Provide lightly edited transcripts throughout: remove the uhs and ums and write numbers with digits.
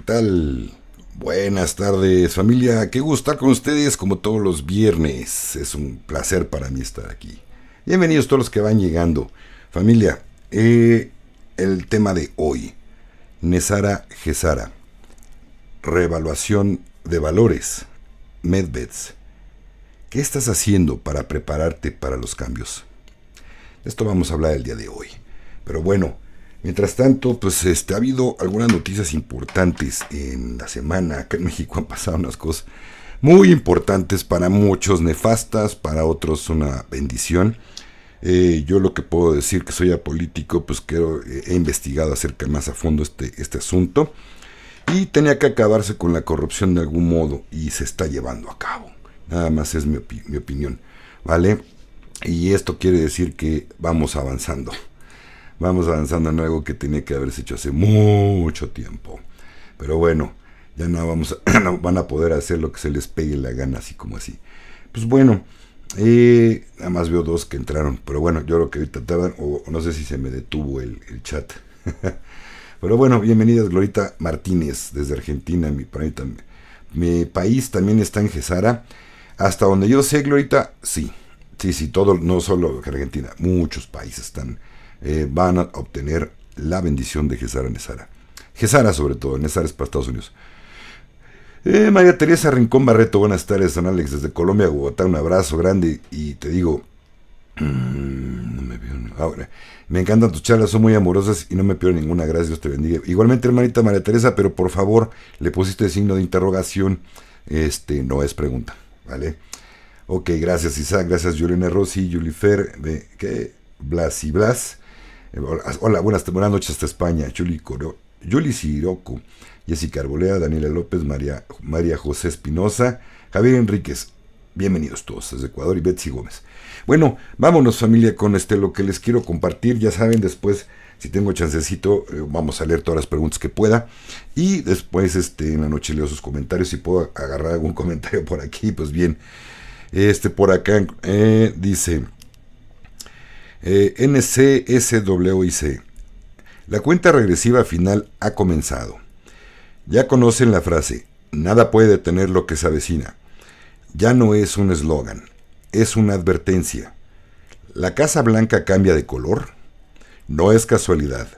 tal? Buenas tardes, familia. Qué gusto estar con ustedes como todos los viernes. Es un placer para mí estar aquí. Bienvenidos todos los que van llegando. Familia, el tema de hoy. NESARA GESARA. Reevaluación de valores. Medveds. ¿Qué estás haciendo para prepararte para los cambios? De esto vamos a hablar el día de hoy. Pero bueno, mientras tanto, pues ha habido algunas noticias importantes en la semana. Acá en México han pasado unas cosas muy importantes, para muchos nefastas, para otros una bendición. Yo lo que puedo decir, que soy apolítico, pues que he investigado acerca más a fondo este asunto, y tenía que acabarse con la corrupción de algún modo, y se está llevando a cabo. Nada más es mi opinión, ¿vale? Y esto quiere decir que vamos avanzando. Vamos avanzando en algo que tenía que haberse hecho hace mucho tiempo. Pero bueno, ya no van a poder hacer lo que se les pegue la gana, así como así. Pues bueno, nada más veo dos que entraron. Pero bueno, yo creo que ahorita estaban, o no sé si se me detuvo el chat. Pero bueno, bienvenidas, Glorita Martínez, desde Argentina. Mi país también está en GESARA. Hasta donde yo sé, Glorita, sí. Sí, todo, no solo Argentina, muchos países van a obtener la bendición de GESARA NESARA. GESARA sobre todo, NESARA es para Estados Unidos. María Teresa Rincón Barreto, buenas tardes, Don Alex, desde Colombia, Bogotá, un abrazo grande, y te digo, no me veo ahora. Me encantan tus charlas, son muy amorosas y no me pierdo ninguna, gracias, Dios te bendiga. Igualmente, hermanita María Teresa, pero por favor, le pusiste el signo de interrogación, no es pregunta, ¿vale? Ok, gracias Isaac, gracias Juliana Rossi, Julifer, Blas y Blas. Hola, buenas noches hasta España. Juli Siroco, Jessica Arbolea, Daniela López, María José Espinosa, Javier Enríquez. Bienvenidos todos desde Ecuador, y Betsy Gómez. Bueno, vámonos familia con lo que les quiero compartir. Ya saben, después, si tengo chancecito, vamos a leer todas las preguntas que pueda. Y después en la noche leo sus comentarios. Si puedo agarrar algún comentario por aquí, pues bien. Por acá dice NCSWIC. La cuenta regresiva final ha comenzado. Ya conocen la frase, nada puede detener lo que se avecina. Ya no es un eslogan, es una advertencia. ¿La Casa Blanca cambia de color? No es casualidad,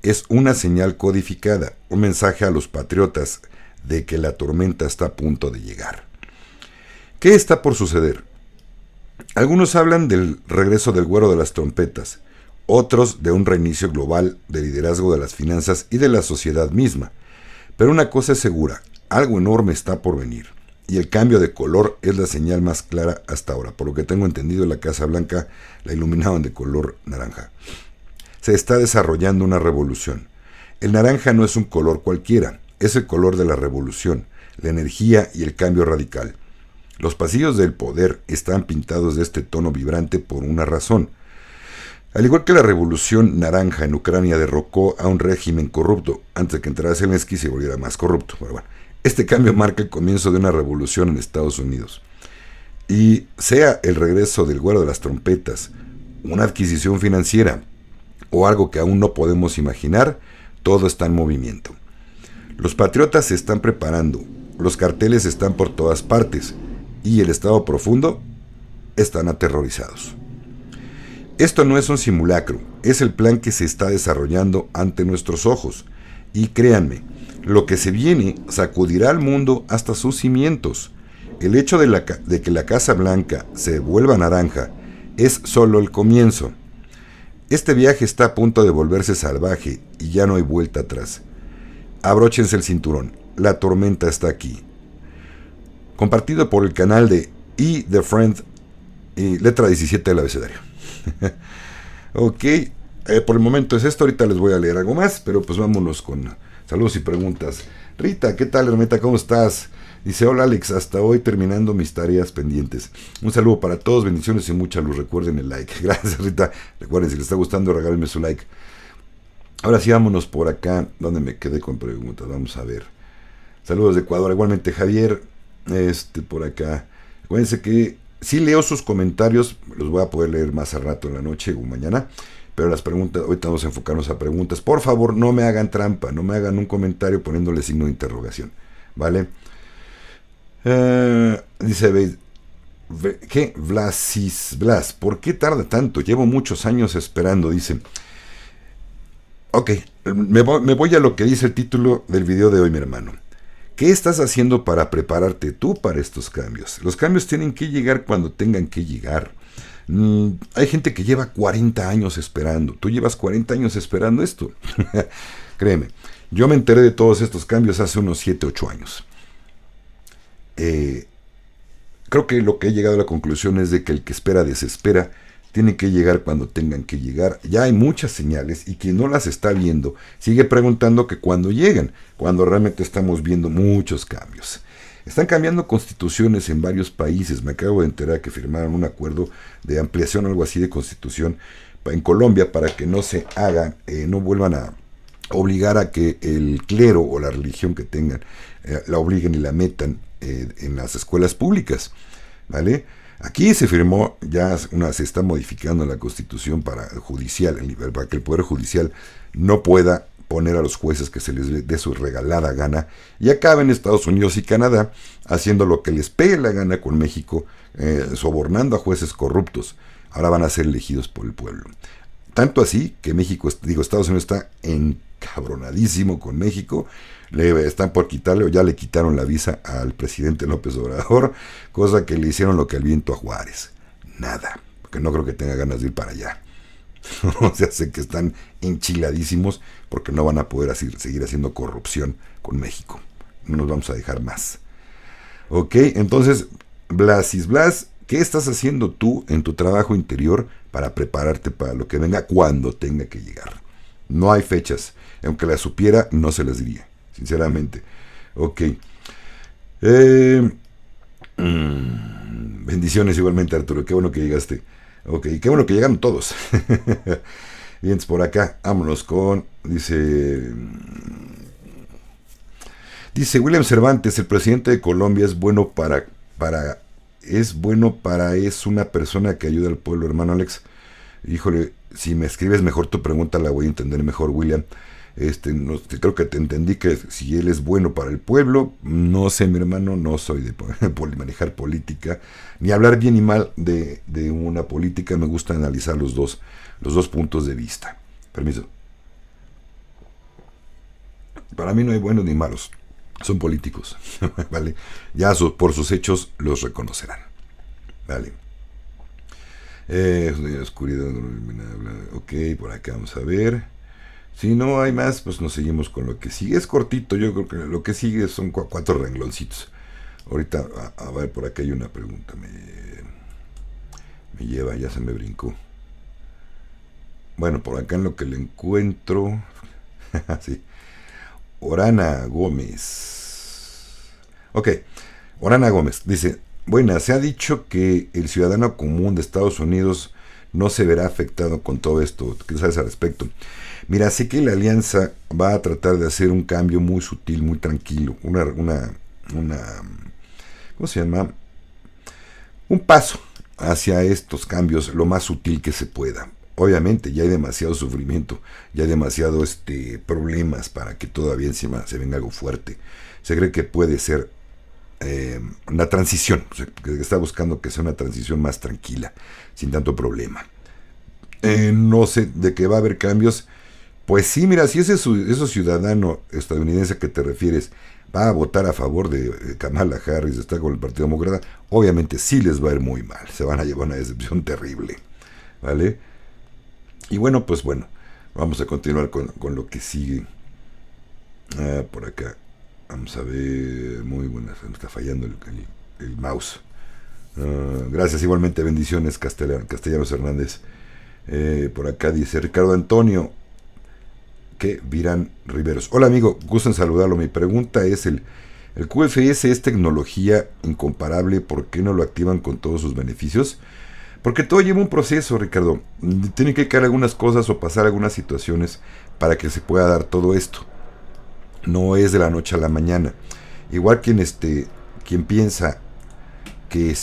es una señal codificada, un mensaje a los patriotas de que la tormenta está a punto de llegar. ¿Qué está por suceder? Algunos hablan del regreso del güero de las trompetas, otros de un reinicio global del liderazgo de las finanzas y de la sociedad misma. Pero una cosa es segura, algo enorme está por venir, y el cambio de color es la señal más clara hasta ahora. Por lo que tengo entendido, la Casa Blanca la iluminaban de color naranja. Se está desarrollando una revolución. El naranja no es un color cualquiera, es el color de la revolución, la energía y el cambio radical. Los pasillos del poder están pintados de este tono vibrante por una razón. Al igual que la revolución naranja en Ucrania derrocó a un régimen corrupto antes de que entrara Zelensky y se volviera más corrupto. Bueno, este cambio marca el comienzo de una revolución en Estados Unidos. Y sea el regreso del güero de las trompetas, una adquisición financiera o algo que aún no podemos imaginar, todo está en movimiento. Los patriotas se están preparando, los carteles están por todas partes, y el Estado profundo están aterrorizados. Esto no es un simulacro, es el plan que se está desarrollando ante nuestros ojos. Y créanme, lo que se viene sacudirá al mundo hasta sus cimientos. El hecho de que la Casa Blanca se vuelva naranja es solo el comienzo. Este viaje está a punto de volverse salvaje y ya no hay vuelta atrás. Abróchense el cinturón, la tormenta está aquí. Compartido por el canal de The Friend y letra 17 del abecedario. Ok, por el momento es esto. Ahorita les voy a leer algo más, pero pues vámonos con saludos y preguntas. Rita, ¿qué tal, hermita? ¿Cómo estás? Dice, hola Alex, hasta hoy terminando mis tareas pendientes. Un saludo para todos, bendiciones y mucha luz. Recuerden el like. Gracias, Rita. Recuerden, si les está gustando, regálenme su like. Ahora sí, vámonos por acá, donde me quedé con preguntas. Vamos a ver. Saludos de Ecuador. Igualmente, Javier. Por acá. Acuérdense que si leo sus comentarios, los voy a poder leer más al rato en la noche o mañana, pero las preguntas, ahorita vamos a enfocarnos a preguntas. Por favor, no me hagan trampa, no me hagan un comentario poniéndole signo de interrogación, ¿vale? Dice, ¿qué? Blas, ¿por qué tarda tanto? Llevo muchos años esperando, dice. Ok, me voy a lo que dice el título del video de hoy, mi hermano. ¿Qué estás haciendo para prepararte tú para estos cambios? Los cambios tienen que llegar cuando tengan que llegar. Hay gente que lleva 40 años esperando. Tú llevas 40 años esperando esto. Créeme, yo me enteré de todos estos cambios hace unos 7, 8 años. Creo que lo que he llegado a la conclusión es de que el que espera desespera. Tiene que llegar cuando tengan que llegar. Ya hay muchas señales y quien no las está viendo sigue preguntando que cuándo llegan, cuando realmente estamos viendo muchos cambios. Están cambiando constituciones en varios países. Me acabo de enterar que firmaron un acuerdo de ampliación o algo así de constitución en Colombia para que no se haga, no vuelvan a obligar a que el clero o la religión que tengan la obliguen y la metan en las escuelas públicas, ¿vale? Aquí se firmó, se está modificando la Constitución para que el Poder Judicial no pueda poner a los jueces que se les dé su regalada gana, y acaba en Estados Unidos y Canadá haciendo lo que les pegue la gana con México, sobornando a jueces corruptos. Ahora van a ser elegidos por el pueblo. Tanto así que Estados Unidos está encabronadísimo con México. Están por quitarle, o ya le quitaron la visa al presidente López Obrador, cosa que le hicieron lo que al viento a Juárez. Nada, porque no creo que tenga ganas de ir para allá. O sea, sé que están enchiladísimos porque no van a poder seguir haciendo corrupción con México. No nos vamos a dejar más. Ok, entonces, Blas, ¿qué estás haciendo tú en tu trabajo interior para prepararte para lo que venga cuando tenga que llegar? No hay fechas. Aunque las supiera, no se las diría, sinceramente. Ok. Bendiciones igualmente, Arturo. Qué bueno que llegaste. Ok, qué bueno que llegaron todos. Bien, por acá, vámonos con, dice William Cervantes, el presidente de Colombia es bueno es una persona que ayuda al pueblo, hermano Alex. Híjole, si me escribes mejor tu pregunta la voy a entender mejor, William. Creo que te entendí que si él es bueno para el pueblo, no sé, mi hermano, no soy de manejar política, ni hablar bien y mal de una política. Me gusta analizar los dos puntos de vista. Permiso. Para mí no hay buenos ni malos, son políticos, ¿vale? Ya por sus hechos los reconocerán, ¿vale? Oscuridad, ok, por acá vamos a ver. Si no hay más, pues nos seguimos con lo que sigue. Es cortito, yo creo que lo que sigue son 4 rengloncitos. Ahorita, a ver, por acá hay una pregunta. Me lleva, ya se me brincó. Bueno, por acá en lo que le encuentro. Sí. Orana Gómez. Ok, Orana Gómez dice: buena, se ha dicho que el ciudadano común de Estados Unidos no se verá afectado con todo esto. ¿Qué sabes al respecto? Mira, sé que la alianza va a tratar de hacer un cambio muy sutil, muy tranquilo, ¿cómo se llama? Un paso hacia estos cambios lo más sutil que se pueda. Obviamente ya hay demasiado sufrimiento, ya hay demasiado problemas para que todavía encima se venga algo fuerte. Se cree que puede ser una transición, o sea, que está buscando que sea una transición más tranquila, sin tanto problema. No sé de qué va a haber cambios. Pues sí, mira, si ese ciudadano estadounidense que te refieres va a votar a favor de Kamala Harris, está con el Partido Demócrata, obviamente sí les va a ir muy mal, se van a llevar una decepción terrible, ¿vale? Y bueno, pues bueno, vamos a continuar con lo que sigue. Por acá, vamos a ver, muy buenas, me está fallando el mouse. Gracias, igualmente, bendiciones, Castellanos Hernández. Por acá dice Ricardo Antonio, que Virán Riveros. Hola amigo, gusto en saludarlo. Mi pregunta es, el QFS es tecnología incomparable, ¿por qué no lo activan con todos sus beneficios? Porque todo lleva un proceso, Ricardo. Tienen que caer algunas cosas o pasar algunas situaciones para que se pueda dar todo esto. No es de la noche a la mañana. Igual quien piensa que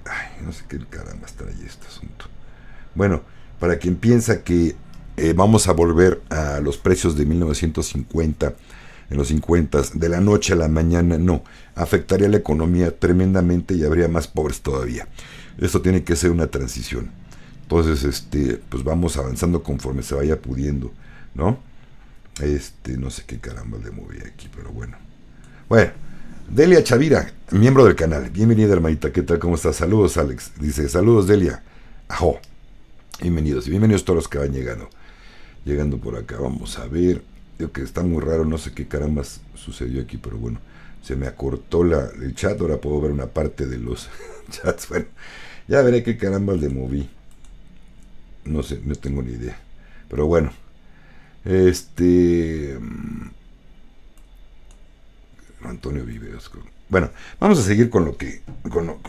ay, no sé qué caramba trae este asunto. Bueno, para quien piensa que vamos a volver a los precios de 1950, en los 50, de la noche a la mañana, no. Afectaría la economía tremendamente y habría más pobres todavía. Esto tiene que ser una transición. Entonces, pues vamos avanzando conforme se vaya pudiendo, ¿no? No sé qué caramba le moví aquí, pero bueno. Bueno, Delia Chavira, miembro del canal. Bienvenida, hermanita, ¿qué tal? ¿Cómo estás? Saludos, Alex. Dice, saludos, Delia. Ajo. Bienvenidos. Y bienvenidos todos los que van llegando por acá. Vamos a ver. Digo que está muy raro, no sé qué caramba sucedió aquí, pero bueno, se me acortó el chat. Ahora puedo ver una parte de los chats. Bueno, ya veré qué caramba le moví. No sé, no tengo ni idea. Pero bueno. Antonio Viveros. Bueno, vamos a seguir con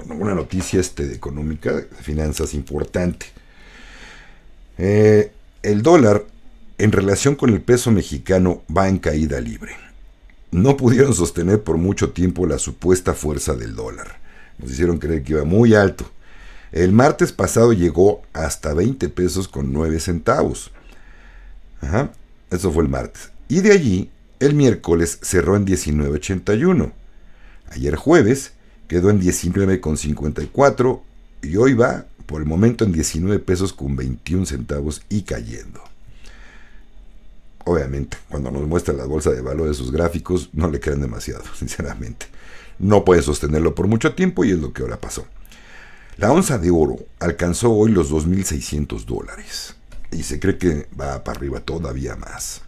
una noticia económica, de finanzas importante. El dólar en relación con el peso mexicano va en caída libre. No pudieron sostener por mucho tiempo la supuesta fuerza del dólar. Nos hicieron creer que iba muy alto. El martes pasado llegó hasta 20 pesos con 9 centavos. Ajá, eso fue el martes. Y de allí, el miércoles cerró en 19.81. Ayer jueves quedó en 19.54 y hoy va por el momento en 19 pesos con 21 centavos y cayendo. Obviamente, cuando nos muestra la bolsa de valores sus gráficos, no le crean demasiado, sinceramente. No puede sostenerlo por mucho tiempo y es lo que ahora pasó. La onza de oro alcanzó hoy los $2,600 y se cree que va para arriba todavía más.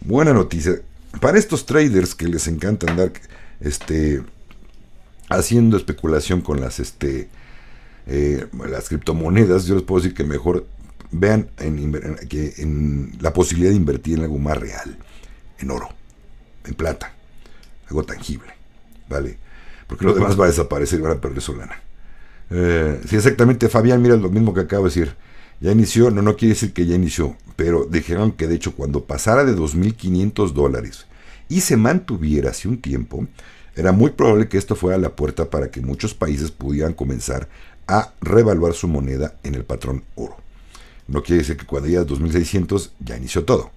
Buena noticia para estos traders que les encanta andar haciendo especulación con las criptomonedas. Yo les puedo decir que mejor vean en la posibilidad de invertir en algo más real, en oro, en plata, algo tangible, ¿vale? Porque lo demás va a desaparecer y van a perder su lana. Sí, exactamente, Fabián, mira lo mismo que acabo de decir. Ya inició, no quiere decir que ya inició, pero dijeron que de hecho cuando pasara de $2,500 y se mantuviera hace un tiempo, era muy probable que esto fuera la puerta para que muchos países pudieran comenzar a revaluar su moneda en el patrón oro. No quiere decir que cuando llegue a 2.600 ya inició todo.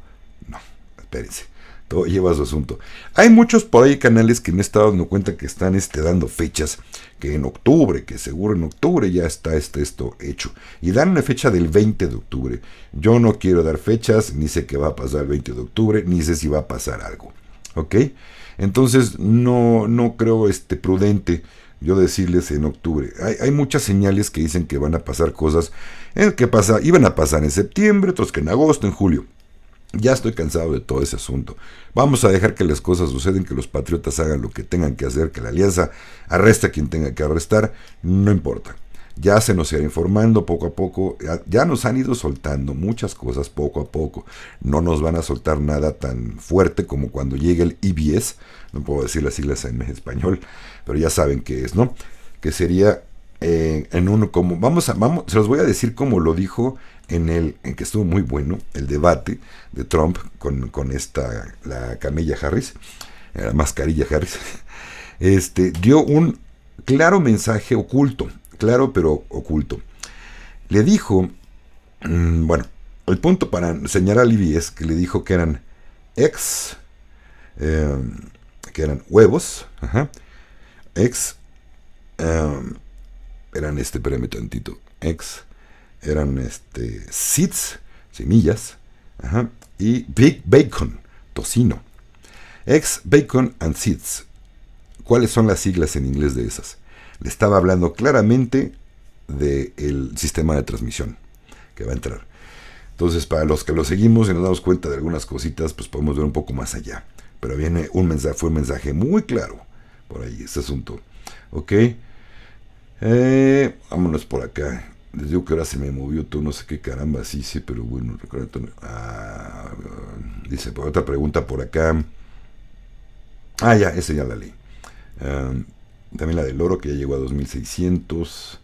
No, espérense. Todo lleva su asunto. Hay muchos por ahí canales que me he estado dando cuenta que están dando fechas, que en octubre, que seguro en octubre ya está esto hecho. Y dan una fecha del 20 de octubre. Yo no quiero dar fechas, ni sé qué va a pasar el 20 de octubre, ni sé si va a pasar algo. ¿Ok? Entonces no creo prudente yo decirles en octubre. Hay muchas señales que dicen que van a pasar cosas iban a pasar en septiembre, otros que en agosto, en julio. Ya estoy cansado de todo ese asunto. Vamos a dejar que las cosas suceden, que los patriotas hagan lo que tengan que hacer, que la alianza arreste a quien tenga que arrestar, no importa. Ya se nos irá informando poco a poco, ya nos han ido soltando muchas cosas poco a poco. No nos van a soltar nada tan fuerte como cuando llegue el EBS, no puedo decir las siglas en español, pero ya saben qué es, ¿no? Que sería se los voy a decir como lo dijo en que estuvo muy bueno, el debate de Trump con la camella Harris, la mascarilla Harris, dio un claro mensaje oculto, claro pero oculto. Le dijo, el punto para señalar a Libby es que le dijo que eran que eran huevos, eran espérame tantito, eran seeds, semillas, y big bacon, tocino. Bacon and seeds. ¿Cuáles son las siglas en inglés de esas? Le estaba hablando claramente del sistema de transmisión que va a entrar. Entonces, para los que lo seguimos y nos damos cuenta de algunas cositas, pues podemos ver un poco más allá. Pero fue un mensaje muy claro por ahí, ese asunto. ¿Ok? Vámonos por acá. Les digo que ahora se me movió todo, no sé qué caramba, sí, pero bueno, recuerda. Dice, por otra pregunta por acá. Ya, esa ya la leí. También la del oro, que ya llegó a 2.600.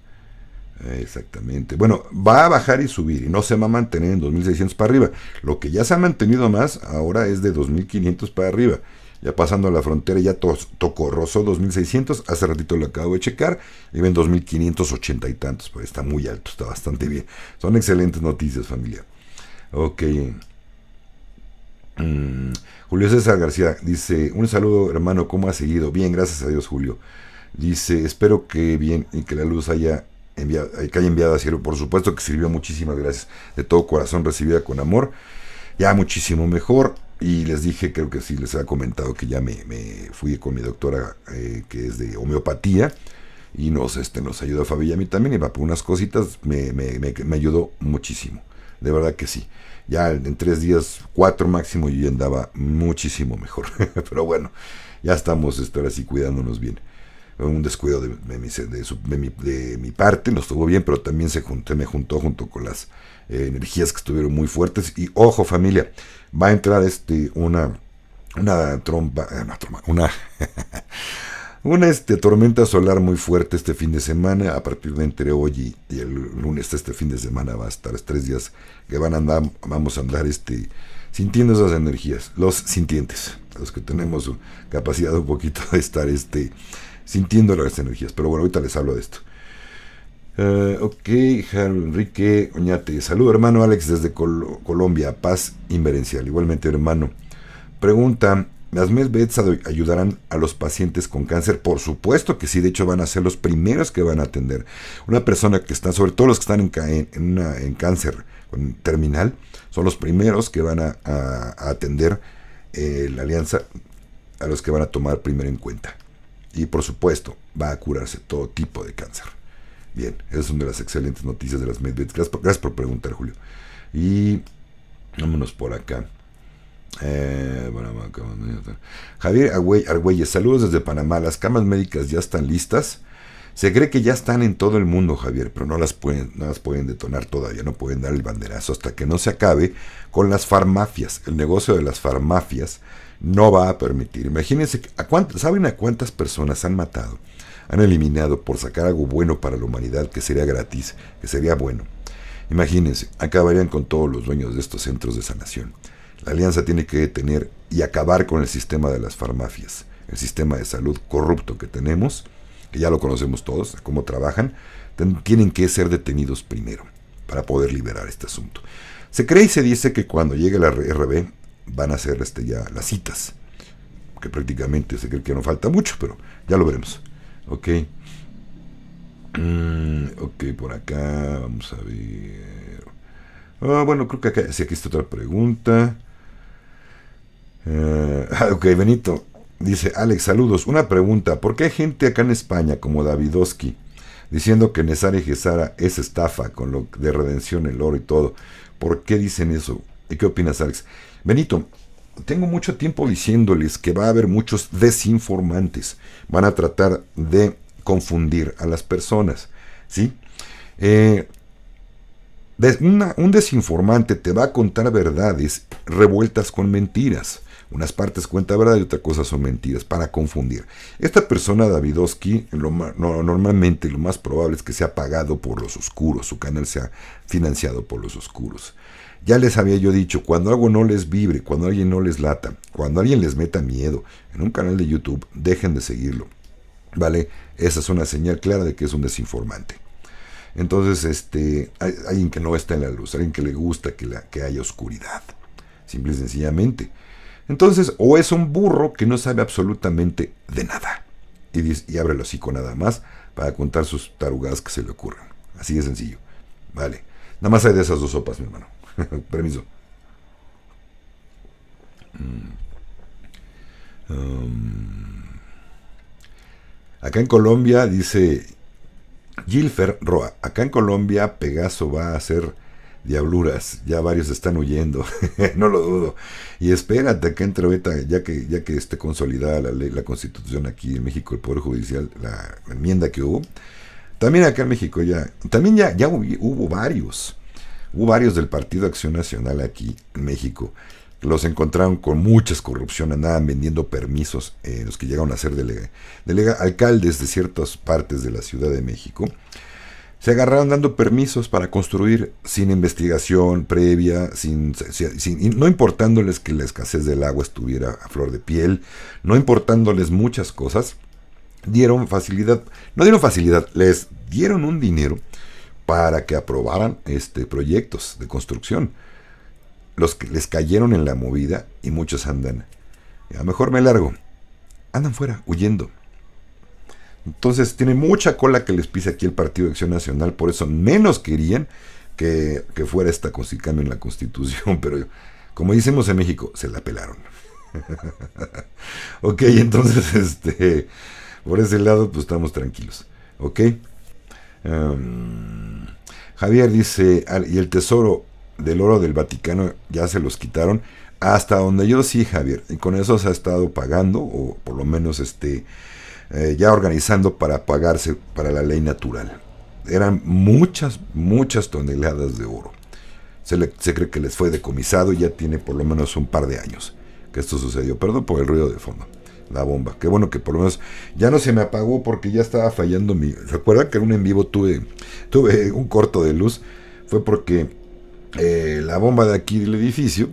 Exactamente. Bueno, va a bajar y subir, y no se va a mantener en 2.600 para arriba. Lo que ya se ha mantenido más ahora es de 2.500 para arriba. Ya pasando la frontera, ya rozó 2.600. Hace ratito lo acabo de checar. Y ven 2.580 y tantos. Pues está muy alto, está bastante bien. Son excelentes noticias, familia. Ok. Julio César García dice, un saludo hermano, ¿cómo ha seguido? Bien, gracias a Dios, Julio. Dice, espero que bien y que la luz haya enviado, que haya enviado a cielo. Por supuesto que sirvió, muchísimas gracias. De todo corazón recibida con amor. Ya muchísimo mejor. Y les dije, creo que sí, les había comentado que ya me fui con mi doctora, que es de homeopatía. Y nos ayudó a Fabi y a mí también. Y va por unas cositas, me ayudó muchísimo. De verdad que sí. Ya en 3 días, 4 máximo, yo ya andaba muchísimo mejor. Pero bueno, ya estamos ahora sí cuidándonos bien. Un descuido de mi parte, no estuvo bien, pero también me juntó junto con las energías que estuvieron muy fuertes. Y ojo, familia, va a entrar una tormenta solar muy fuerte este fin de semana. A partir de entre hoy y el lunes, este fin de semana va a estar 3 días que vamos a andar sintiendo esas energías, los sintientes, los que tenemos capacidad un poquito de estar sintiendo las energías. Pero bueno, ahorita les hablo de esto. Ok, Enrique Oñate. Saludo, hermano Alex, desde Colombia. Paz inverencial. Igualmente, hermano. Pregunta: ¿las medbeds ayudarán a los pacientes con cáncer? Por supuesto que sí. De hecho, van a ser los primeros que van a atender. Una persona que está, sobre todo los que están en cáncer terminal, son los primeros que van a atender la alianza, a los que van a tomar primero en cuenta. Y por supuesto, va a curarse todo tipo de cáncer. Bien, esas son de las excelentes noticias de las medbeds. Gracias por preguntar, Julio. Y vámonos por acá. Javier Argüelles, saludos desde Panamá. Las camas médicas ya están listas. Se cree que ya están en todo el mundo, Javier, pero no las pueden detonar todavía, no pueden dar el banderazo hasta que no se acabe con las farmacias. El negocio de las farmacias no va a permitir. Imagínense, ¿saben a cuántas personas han matado? Han eliminado por sacar algo bueno para la humanidad, que sería gratis, que sería bueno. Imagínense, acabarían con todos los dueños de estos centros de sanación. La alianza tiene que detener y acabar con el sistema de las farmacias, el sistema de salud corrupto que tenemos, que ya lo conocemos todos, cómo trabajan. Tienen que ser detenidos primero para poder liberar este asunto. Se cree y se dice que cuando llegue la RB van a hacer ya las citas, que prácticamente se cree que no falta mucho, pero ya lo veremos. Ok. Ok, por acá vamos a ver. Bueno, creo que acá, sí, aquí está otra pregunta. Ok, Benito dice: Alex, saludos. Una pregunta: ¿por qué hay gente acá en España como Davidovsky diciendo que Nesara y Gesara es estafa con lo de redención, el oro y todo? ¿Por qué dicen eso? ¿Y qué opinas, Alex? Benito, tengo mucho tiempo diciéndoles que va a haber muchos desinformantes. Van a tratar de confundir a las personas, ¿sí? Un desinformante te va a contar verdades revueltas con mentiras. Unas partes cuenta verdad y otra cosa son mentiras, para confundir. Esta persona, Davidovsky, normalmente lo más probable es que sea pagado por los oscuros, su canal sea financiado por los oscuros. Ya les había yo dicho, cuando algo no les vibre, cuando alguien no les lata, cuando alguien les meta miedo en un canal de YouTube, dejen de seguirlo, ¿vale? Esa es una señal clara de que es un desinformante. Entonces, hay alguien que no está en la luz, alguien que le gusta que haya oscuridad, simple y sencillamente. Entonces, o es un burro que no sabe absolutamente de nada y abre el hocico nada más para contar sus tarugadas que se le ocurran. Así de sencillo, ¿vale? Nada más hay de esas dos sopas, mi hermano. Permiso. Acá en Colombia, dice Gilfer Roa, acá en Colombia Pegaso va a hacer diabluras, ya varios están huyendo. No lo dudo. Y espérate que entre ahorita, ya que esté consolidada la ley, la Constitución aquí en México, el Poder Judicial, la enmienda que hubo. También acá en México ya hubo varios. Hubo varios del Partido Acción Nacional aquí en México. Los encontraron con muchas corrupción, andaban vendiendo permisos, los que llegaron a ser alcaldes de ciertas partes de la Ciudad de México. Se agarraron dando permisos para construir sin investigación previa, no importándoles que la escasez del agua estuviera a flor de piel, no importándoles muchas cosas. No dieron facilidad, les dieron un dinero para que aprobaran proyectos de construcción. los que les cayeron en la movida y muchos andan, a lo mejor me largo, andan fuera, huyendo. Entonces tiene mucha cola que les pisa aquí el Partido de Acción Nacional, por eso menos querían que fuera esta cambio en la Constitución, pero como decimos en México, se la pelaron. Ok, entonces por ese lado pues estamos tranquilos. Ok. Javier dice, y el tesoro del oro del Vaticano ya se los quitaron. Hasta donde yo sí, Javier, y con eso se ha estado pagando, o por lo menos ya organizando para pagarse para la ley natural. Eran muchas toneladas de oro. Se cree que les fue decomisado y ya tiene por lo menos un par de años que esto sucedió. Perdón por el ruido de fondo. La bomba. Qué bueno que por lo menos ya no se me apagó porque ya estaba fallando mi... ¿Se acuerdan que en un en vivo tuve un corto de luz? Fue porque la bomba de aquí del edificio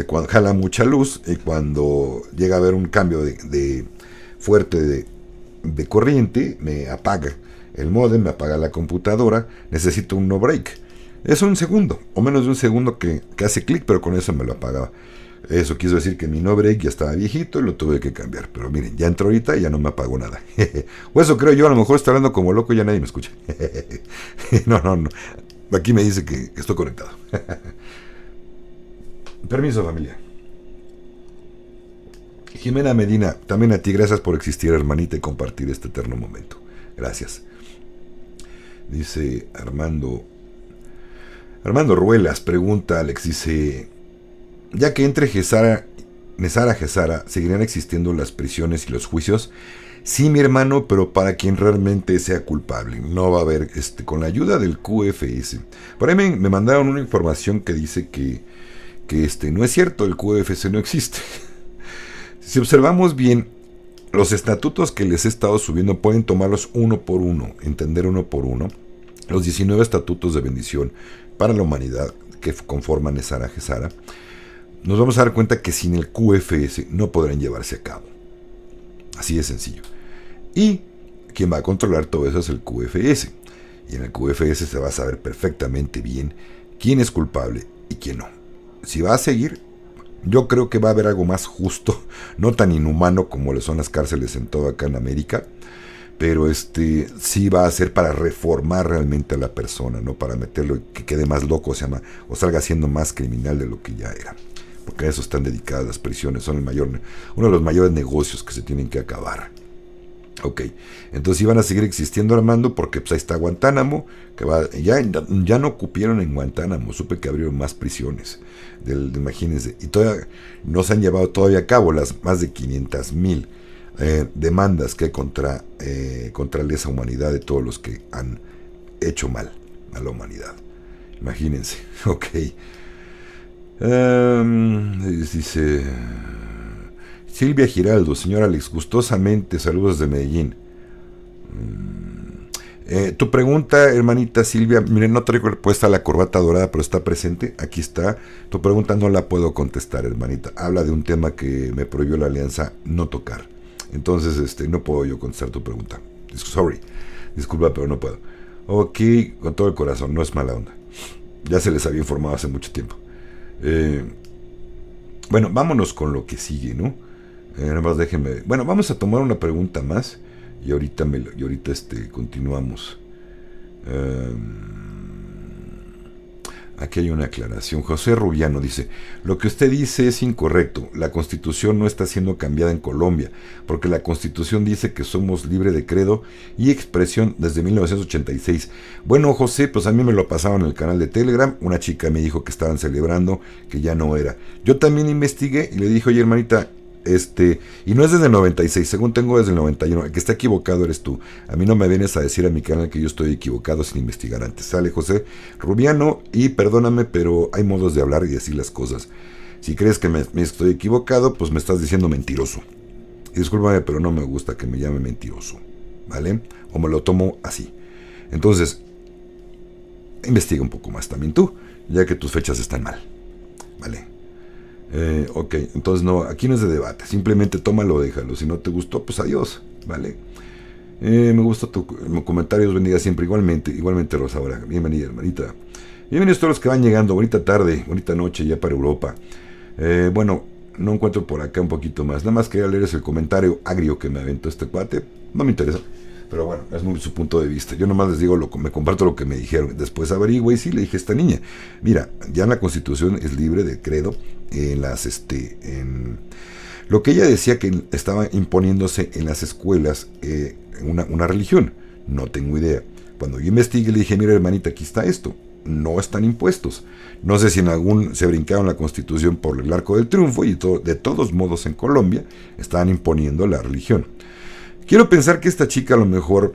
cuando jala mucha luz y cuando llega a haber un cambio de fuerte de corriente, me apaga el módem, me apaga la computadora, necesito un no break. Es un segundo, o menos de un segundo que hace clic, pero con eso me lo apagaba. Eso quiso decir que mi no break ya estaba viejito y lo tuve que cambiar. Pero miren, ya entró ahorita y ya no me apagó nada. O eso creo yo, a lo mejor está hablando como loco y ya nadie me escucha. No. Aquí me dice que estoy conectado. Permiso, familia. Jimena Medina, también a ti, gracias por existir, hermanita, y compartir este eterno momento. Gracias. Dice Armando Ruelas, pregunta Alex, dice, ya que entre Nesara Gesara, ¿seguirán existiendo las prisiones y los juicios? Sí, mi hermano, pero para quien realmente sea culpable. No va a haber, con la ayuda del QFS. Por ahí me mandaron una información que dice que no es cierto, el QFS no existe. Si observamos bien, los estatutos que les he estado subiendo pueden tomarlos uno por uno, entender uno por uno. Los 19 estatutos de bendición para la humanidad que conforman Nesara Gesara, nos vamos a dar cuenta que sin el QFS no podrán llevarse a cabo. Así de sencillo. Y quien va a controlar todo eso es el QFS. Y en el QFS se va a saber perfectamente bien quién es culpable y quién no. Si va a seguir, yo creo que va a haber algo más justo, no tan inhumano como lo son las cárceles en todo acá en América, pero sí va a ser para reformar realmente a la persona, no para meterlo y que quede más loco, o salga siendo más criminal de lo que ya era. Porque a eso están dedicadas las prisiones, son uno de los mayores negocios que se tienen que acabar. Ok, entonces iban a seguir existiendo, Armando, porque pues ahí está Guantánamo, que ya no cupieron en Guantánamo, supe que abrieron más prisiones, imagínense, y todavía no se han llevado todavía a cabo las más de 500,000 demandas que hay contra esa humanidad de todos los que han hecho mal a la humanidad. Imagínense, ok. Dice Silvia Giraldo, señor Alex, gustosamente, saludos de Medellín. Tu pregunta, hermanita Silvia, miren, no traigo respuesta a la corbata dorada, pero está presente, aquí está. Tu pregunta no la puedo contestar, hermanita. Habla de un tema que me prohibió la alianza no tocar. Entonces, no puedo yo contestar tu pregunta. Sorry, disculpa, pero no puedo. Ok, con todo el corazón, no es mala onda. Ya se les había informado hace mucho tiempo. Bueno, vámonos con lo que sigue, ¿no? Nada más déjenme. Bueno, vamos a tomar una pregunta más y ahorita continuamos. Aquí hay una aclaración. José Rubiano dice, lo que usted dice es incorrecto. La Constitución no está siendo cambiada en Colombia, porque la Constitución dice que somos libre de credo y expresión desde 1986. Bueno, José, pues a mí me lo pasaban en el canal de Telegram. Una chica me dijo que estaban celebrando, que ya no era. Yo también investigué y le dije, oye, hermanita, y no es desde el 96, según tengo desde el 91. El que está equivocado eres tú. A mí no me vienes a decir a mi canal que yo estoy equivocado sin investigar antes. Sale José Rubiano, y perdóname, pero hay modos de hablar y decir las cosas. Si crees que me estoy equivocado, pues me estás diciendo mentiroso. Y discúlpame, pero no me gusta que me llame mentiroso, ¿vale? O me lo tomo así. Entonces, investiga un poco más también tú, ya que tus fechas están mal, ¿vale? Ok, entonces no, aquí no es de debate, simplemente tómalo, déjalo. Si no te gustó, pues adiós, ¿vale? Me gusta tu comentario, bendiga siempre, igualmente Rosaura, bienvenida, hermanita. Bienvenidos todos los que van llegando. Bonita tarde, bonita noche ya para Europa. Bueno, no encuentro por acá un poquito más. Nada más quería leerles el comentario agrio que me aventó este cuate. No me interesa. Pero bueno, es muy su punto de vista. Yo nomás les digo, me comparto lo que me dijeron. Después averigüe y sí, le dije a esta niña. Mira, ya la Constitución es libre de credo. Lo que ella decía que estaba imponiéndose en las escuelas una religión. No tengo idea. Cuando yo investigué le dije, mira hermanita, aquí está esto. No están impuestos. No sé si en algún se brincaron la Constitución por el Arco del Triunfo y de todos modos en Colombia estaban imponiendo la religión. Quiero pensar que esta chica a lo mejor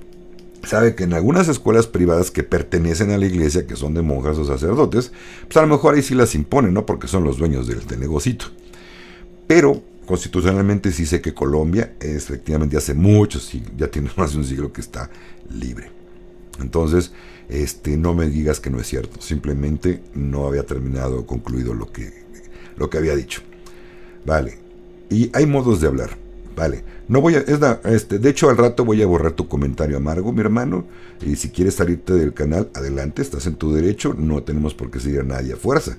sabe que en algunas escuelas privadas que pertenecen a la iglesia, que son de monjas o sacerdotes, pues a lo mejor ahí sí las imponen, ¿no? Porque son los dueños del negocito. Pero constitucionalmente sí sé que Colombia efectivamente hace muchos siglos, ya tiene más de un siglo que está libre. Entonces, no me digas que no es cierto. Simplemente no había terminado o concluido lo que había dicho. Vale. Y hay modos de hablar. Vale. No voy a. De hecho, al rato voy a borrar tu comentario amargo, mi hermano. Y si quieres salirte del canal, adelante, estás en tu derecho. No tenemos por qué seguir a nadie a fuerza.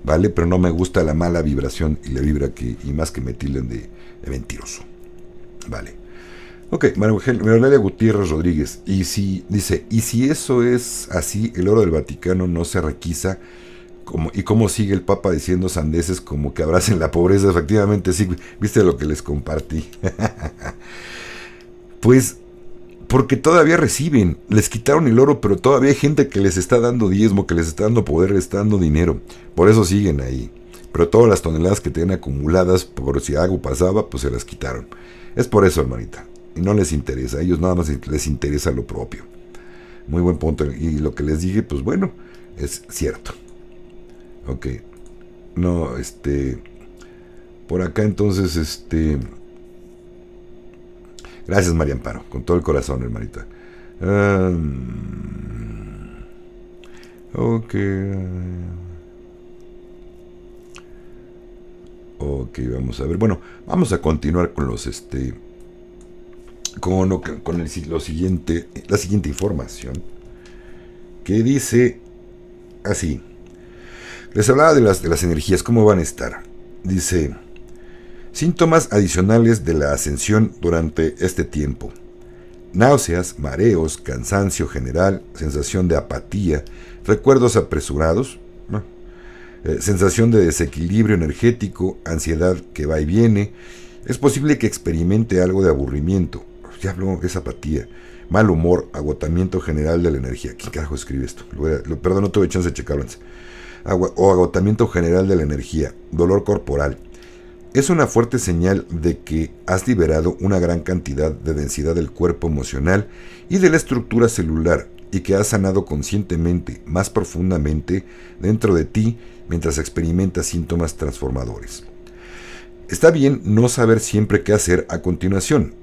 Vale, pero no me gusta la mala vibración y la vibra y más que me tilden de mentiroso. Vale. Ok, María Eugenia Gutiérrez Rodríguez. Y si eso es así, el oro del Vaticano no se requisa. ¿Y cómo sigue el Papa diciendo sandeces como que abracen la pobreza? Efectivamente, sí. ¿Viste lo que les compartí? Pues, porque todavía reciben. Les quitaron el oro, pero todavía hay gente que les está dando diezmo, que les está dando poder, les está dando dinero. Por eso siguen ahí. Pero todas las toneladas que tienen acumuladas, por si algo pasaba, pues se las quitaron. Es por eso, hermanita. Y no les interesa, a ellos nada más les interesa lo propio. Muy buen punto. Y lo que les dije, pues bueno, es cierto. Ok. No, por acá entonces, gracias María Amparo, con todo el corazón, hermanita. Ok. Ok, vamos a ver. Bueno, vamos a continuar con los, la siguiente información, que dice así. Les hablaba de las energías, cómo van a estar. Dice, síntomas adicionales de la ascensión durante este tiempo: náuseas, mareos, cansancio general, sensación de apatía, recuerdos apresurados, sensación de desequilibrio energético, ansiedad que va y viene. Es posible que experimente algo de aburrimiento. Ya habló, es apatía. Mal humor, agotamiento general de la energía. ¿Quién carajo escribe esto? Perdón, no tuve chance de checarlo antes. O agotamiento general de la energía. Dolor corporal. Es una fuerte señal de que has liberado una gran cantidad de densidad del cuerpo emocional y de la estructura celular, y que has sanado conscientemente, más profundamente, dentro de ti, mientras experimentas síntomas transformadores. Está bien no saber siempre qué hacer a continuación.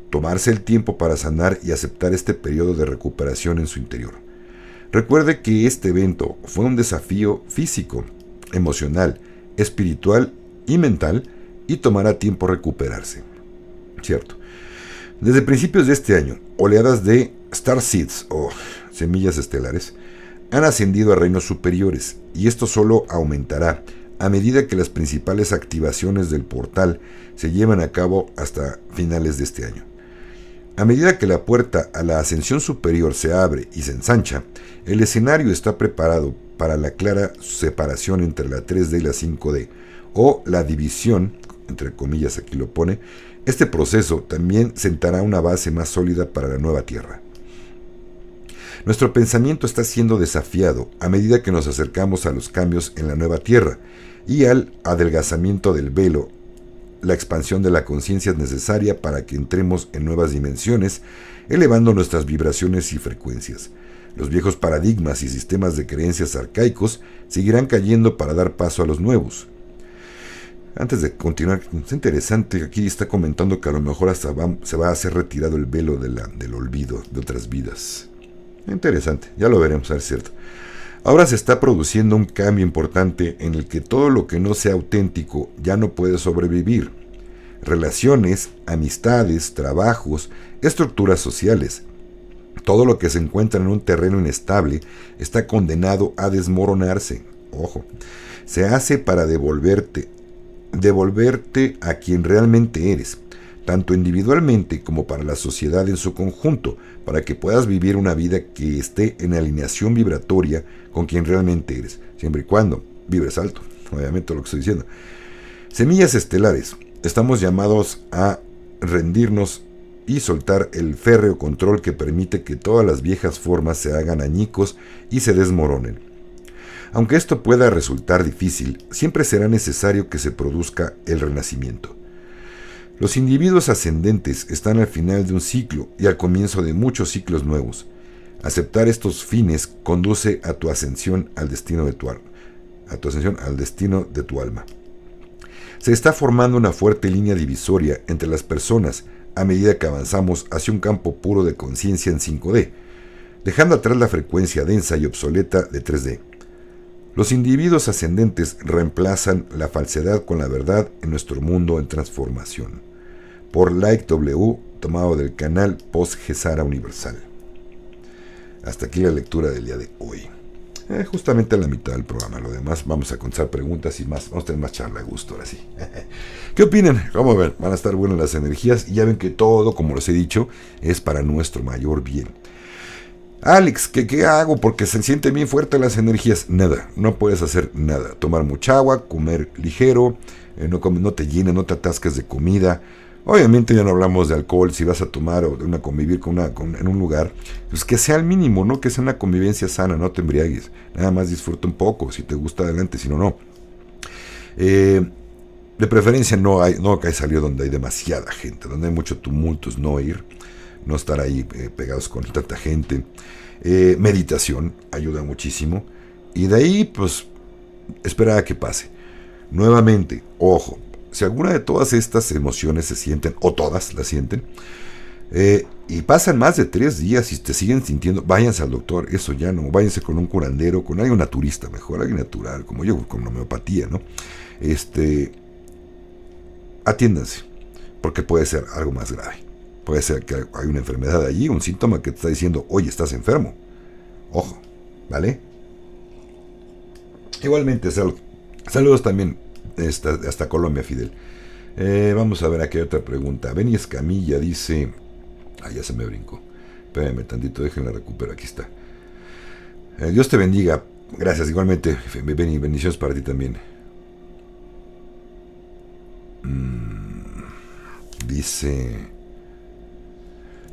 Tomarse el tiempo para sanar y aceptar este periodo de recuperación en su interior. Recuerde que este evento fue un desafío físico, emocional, espiritual y mental, y tomará tiempo recuperarse. Cierto. Desde principios de este año, oleadas de Star Seeds, o semillas estelares, han ascendido a reinos superiores, y esto solo aumentará a medida que las principales activaciones del portal se llevan a cabo hasta finales de este año. A medida que la puerta a la ascensión superior se abre y se ensancha, el escenario está preparado para la clara separación entre la 3D y la 5D, o la división, entre comillas aquí lo pone. Este proceso también sentará una base más sólida para la nueva Tierra. Nuestro pensamiento está siendo desafiado a medida que nos acercamos a los cambios en la nueva Tierra y al adelgazamiento del velo. La expansión de la conciencia es necesaria para que entremos en nuevas dimensiones, elevando nuestras vibraciones y frecuencias. Los viejos paradigmas y sistemas de creencias arcaicos seguirán cayendo para dar paso a los nuevos. Antes de continuar, es interesante, aquí está comentando que a lo mejor hasta se va a hacer retirado el velo del olvido de otras vidas. Interesante, ya lo veremos, a ver si es cierto. Ahora se está produciendo un cambio importante en el que todo lo que no sea auténtico ya no puede sobrevivir. Relaciones, amistades, trabajos, estructuras sociales. Todo lo que se encuentra en un terreno inestable está condenado a desmoronarse. Ojo, se hace para devolverte a quien realmente eres, tanto individualmente como para la sociedad en su conjunto, para que puedas vivir una vida que esté en alineación vibratoria con quien realmente eres, siempre y cuando vibres alto, obviamente lo que estoy diciendo. Semillas estelares, estamos llamados a rendirnos y soltar el férreo control que permite que todas las viejas formas se hagan añicos y se desmoronen. Aunque esto pueda resultar difícil, siempre será necesario que se produzca el renacimiento. Los individuos ascendentes están al final de un ciclo y al comienzo de muchos ciclos nuevos. Aceptar estos fines conduce a tu ascensión al destino de tu alma. Se está formando una fuerte línea divisoria entre las personas a medida que avanzamos hacia un campo puro de conciencia en 5D, dejando atrás la frecuencia densa y obsoleta de 3D. Los individuos ascendentes reemplazan la falsedad con la verdad en nuestro mundo en transformación. Por Like W, tomado del canal Post Gesara Universal. Hasta aquí la lectura del día de hoy. Justamente a la mitad del programa. Lo demás vamos a contestar preguntas y más. Vamos a tener más charla a gusto ahora sí. ¿Qué opinan? ¿Cómo ven? Van a estar buenas las energías y ya ven que todo, como les he dicho, es para nuestro mayor bien. Alex, ¿qué hago? Porque se sienten bien fuertes las energías. Nada, no puedes hacer nada. Tomar mucha agua, comer ligero, no te llenes, no te atasques de comida. Obviamente ya no hablamos de alcohol, si vas a tomar o de convivir en un lugar, pues que sea al mínimo, ¿no? Que sea una convivencia sana, no te embriagues. Nada más disfruta un poco, si te gusta adelante, si no, no. De preferencia no hay que salir donde hay demasiada gente, donde hay mucho tumulto, no ir. No estar ahí pegados con tanta gente. Meditación ayuda muchísimo. Y de ahí, pues, esperar a que pase. Nuevamente, ojo, si alguna de todas estas emociones se sienten, o todas las sienten, y pasan más de 3 días y te siguen sintiendo, váyanse al doctor, eso ya no, váyanse con un curandero, con alguien naturista, mejor, alguien natural, como yo, con homeopatía, ¿no? Atiéndanse, porque puede ser algo más grave. Puede ser que hay una enfermedad allí, un síntoma que te está diciendo, oye, estás enfermo. Ojo, ¿vale? Igualmente, saludos también hasta Colombia, Fidel. Vamos a ver aquí otra pregunta. Beni Escamilla dice... ya se me brincó. Espérame tantito, déjenla recupero, aquí está. Dios te bendiga. Gracias, igualmente, Beni, bendiciones para ti también. Dice...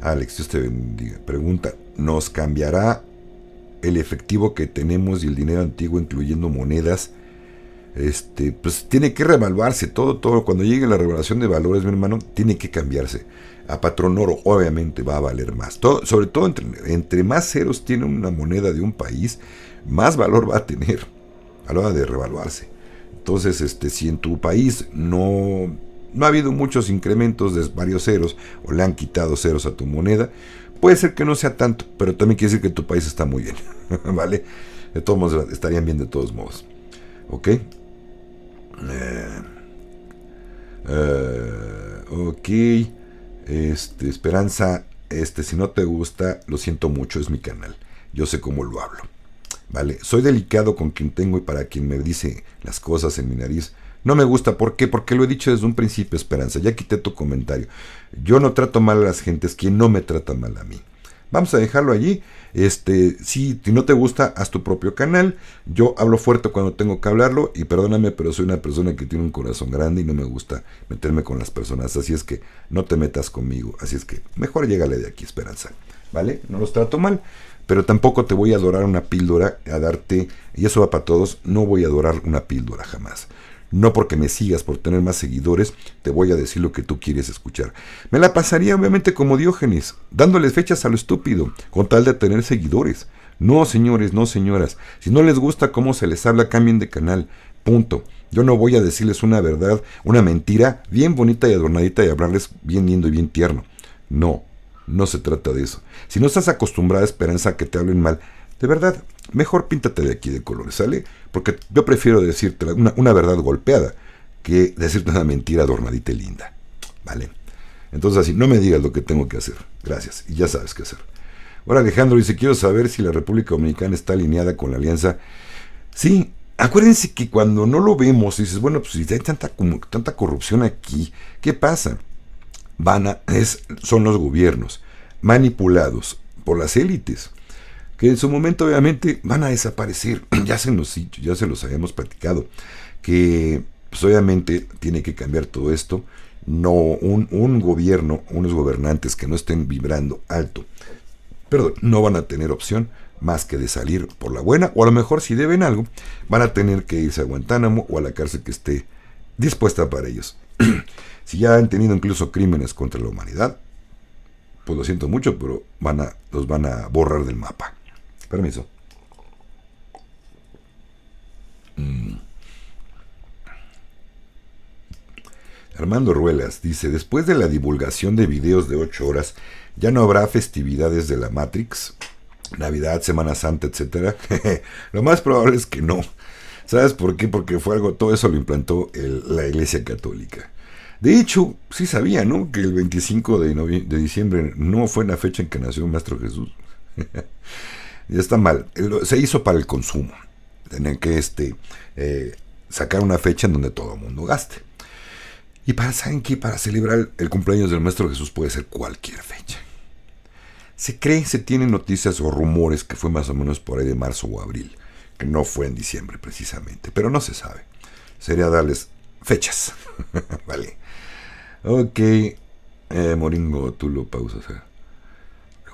Alex, Dios te bendiga. Pregunta, ¿nos cambiará el efectivo que tenemos y el dinero antiguo, incluyendo monedas? Pues tiene que revaluarse todo. Cuando llegue la revelación de valores, mi hermano, tiene que cambiarse. A patrón oro, obviamente, va a valer más. Sobre todo, entre más ceros tiene una moneda de un país, más valor va a tener a la hora de revaluarse. Entonces, si en tu país no ha habido muchos incrementos de varios ceros o le han quitado ceros a tu moneda, puede ser que no sea tanto, pero también quiere decir que tu país está muy bien, ¿vale? De todos modos, estarían bien de todos modos, ¿ok? Ok, Esperanza, si no te gusta, lo siento mucho, es mi canal, yo sé cómo lo hablo, ¿vale? Soy delicado con quien tengo y para quien me dice las cosas en mi nariz. No me gusta, ¿por qué? Porque lo he dicho desde un principio, Esperanza. Ya quité tu comentario. Yo no trato mal a las gentes, quien no me trata mal a mí. Vamos a dejarlo allí. Si no te gusta, haz tu propio canal. Yo hablo fuerte cuando tengo que hablarlo. Y perdóname, pero soy una persona que tiene un corazón grande y no me gusta meterme con las personas. Así es que no te metas conmigo. Así es que mejor llégale de aquí, Esperanza. ¿Vale? No los trato mal. Pero tampoco te voy a adorar una píldora a darte. Y eso va para todos. No voy a adorar una píldora jamás. No porque me sigas, por tener más seguidores, te voy a decir lo que tú quieres escuchar. Me la pasaría obviamente como Diógenes, dándoles fechas a lo estúpido, con tal de tener seguidores. No, señores, no, señoras. Si no les gusta cómo se les habla, cambien de canal. Punto. Yo no voy a decirles una verdad, una mentira bien bonita y adornadita y hablarles bien lindo y bien tierno. No, no se trata de eso. Si no estás acostumbrada, Esperanza, a que te hablen mal, de verdad, mejor píntate de aquí de colores, ¿sale? Porque yo prefiero decirte una verdad golpeada que decirte una mentira adornadita y linda, ¿vale? Entonces así, no me digas lo que tengo que hacer. Gracias, y ya sabes qué hacer. Ahora Alejandro dice, quiero saber si la República Dominicana está alineada con la alianza. Sí, acuérdense que cuando no lo vemos, dices, bueno, pues si hay tanta corrupción aquí, ¿qué pasa? Son los gobiernos manipulados por las élites, que en su momento obviamente van a desaparecer. Ya se los habíamos platicado, que pues obviamente tiene que cambiar todo esto. No, un gobierno, unos gobernantes que no estén vibrando alto, perdón, no van a tener opción más que de salir por la buena, o a lo mejor si deben algo, van a tener que irse a Guantánamo o a la cárcel que esté dispuesta para ellos. Si ya han tenido incluso crímenes contra la humanidad, pues lo siento mucho, pero los van a borrar del mapa. Permiso. Armando Ruelas dice, después de la divulgación de videos de 8 horas, ¿ya no habrá festividades de la Matrix? Navidad, Semana Santa, etcétera. Lo más probable es que no. ¿Sabes por qué? Porque todo eso lo implantó la Iglesia Católica. De hecho, sí sabía, ¿no? Que el 25 de diciembre no fue la fecha en que nació el Maestro Jesús. Ya está mal. Se hizo para el consumo. Tenían que sacar una fecha en donde todo el mundo gaste. Y ¿saben qué? Para celebrar el cumpleaños del Maestro Jesús puede ser cualquier fecha. Se tienen noticias o rumores que fue más o menos por ahí de marzo o abril, que no fue en diciembre precisamente, pero no se sabe. Sería darles fechas. Vale. Ok. Moringo, tú lo pausas.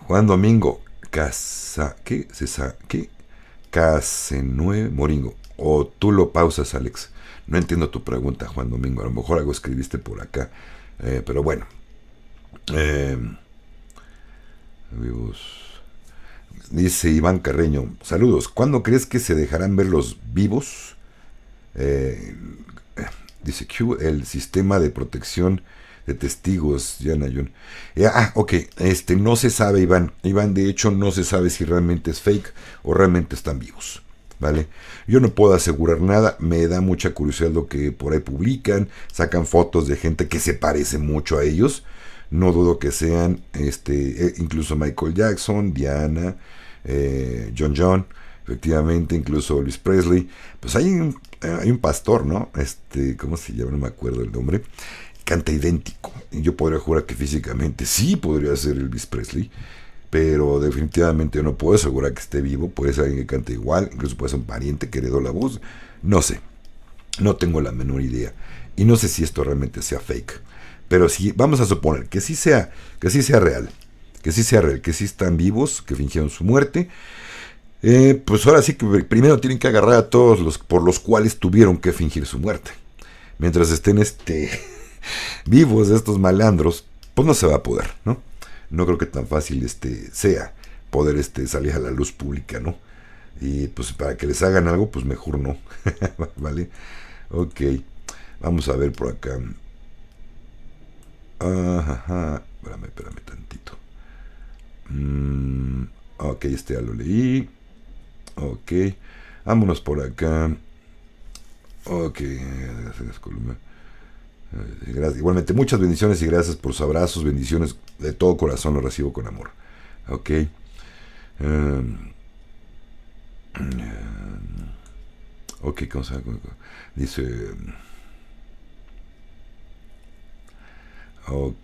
Juan Domingo, ¿qué? Casenue Moringo. O tú lo pausas, Alex. No entiendo tu pregunta, Juan Domingo. A lo mejor algo escribiste por acá. Pero bueno. Dice Iván Carreño, saludos, ¿cuándo crees que se dejarán ver los vivos? Dice Q, el sistema de protección de testigos, Yana Jun. Ok, no se sabe, Iván, de hecho no se sabe si realmente es fake o realmente están vivos, ¿vale? Yo no puedo asegurar nada, me da mucha curiosidad lo que por ahí publican, sacan fotos de gente que se parece mucho a ellos. No dudo que sean incluso Michael Jackson, Diana, John, efectivamente, incluso Elvis Presley. Pues hay un pastor, ¿no? ¿Cómo se llama? No me acuerdo el nombre. Canta idéntico. Y yo podría jurar que físicamente sí podría ser Elvis Presley, pero definitivamente no puedo asegurar que esté vivo. Puede ser alguien que cante igual, incluso puede ser un pariente que heredó la voz. No sé. No tengo la menor idea. Y no sé si esto realmente sea fake. Pero sí, vamos a suponer que sí sea real, que sí están vivos, que fingieron su muerte. Pues ahora sí que primero tienen que agarrar a todos los por los cuales tuvieron que fingir su muerte. Mientras estén vivos estos malandros, pues no se va a poder, ¿no? No creo que tan fácil sea poder salir a la luz pública, ¿no? Y pues para que les hagan algo, pues mejor no. ¿Vale? Ok, vamos a ver por acá. Espérame tantito. Ok, ya lo leí. Ok, vámonos por acá. Ok, gracias. Igualmente, muchas bendiciones y gracias por sus abrazos, bendiciones de todo corazón, lo recibo con amor. Ok. Ok, ¿cómo se llama? Dice... Ok,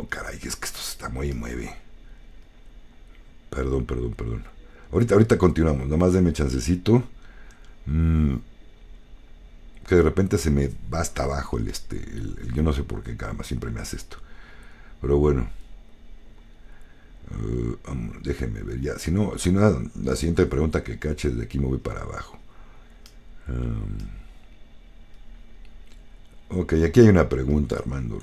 caray, es que esto se está muy mueve. Perdón. Ahorita continuamos, nomás denme chancecito. Que de repente se me va hasta abajo yo no sé por qué, caramba, siempre me hace esto. Pero bueno. Déjenme ver ya. Si no, la siguiente pregunta que cache, desde aquí me voy para abajo. Ok, aquí hay una pregunta, Armando.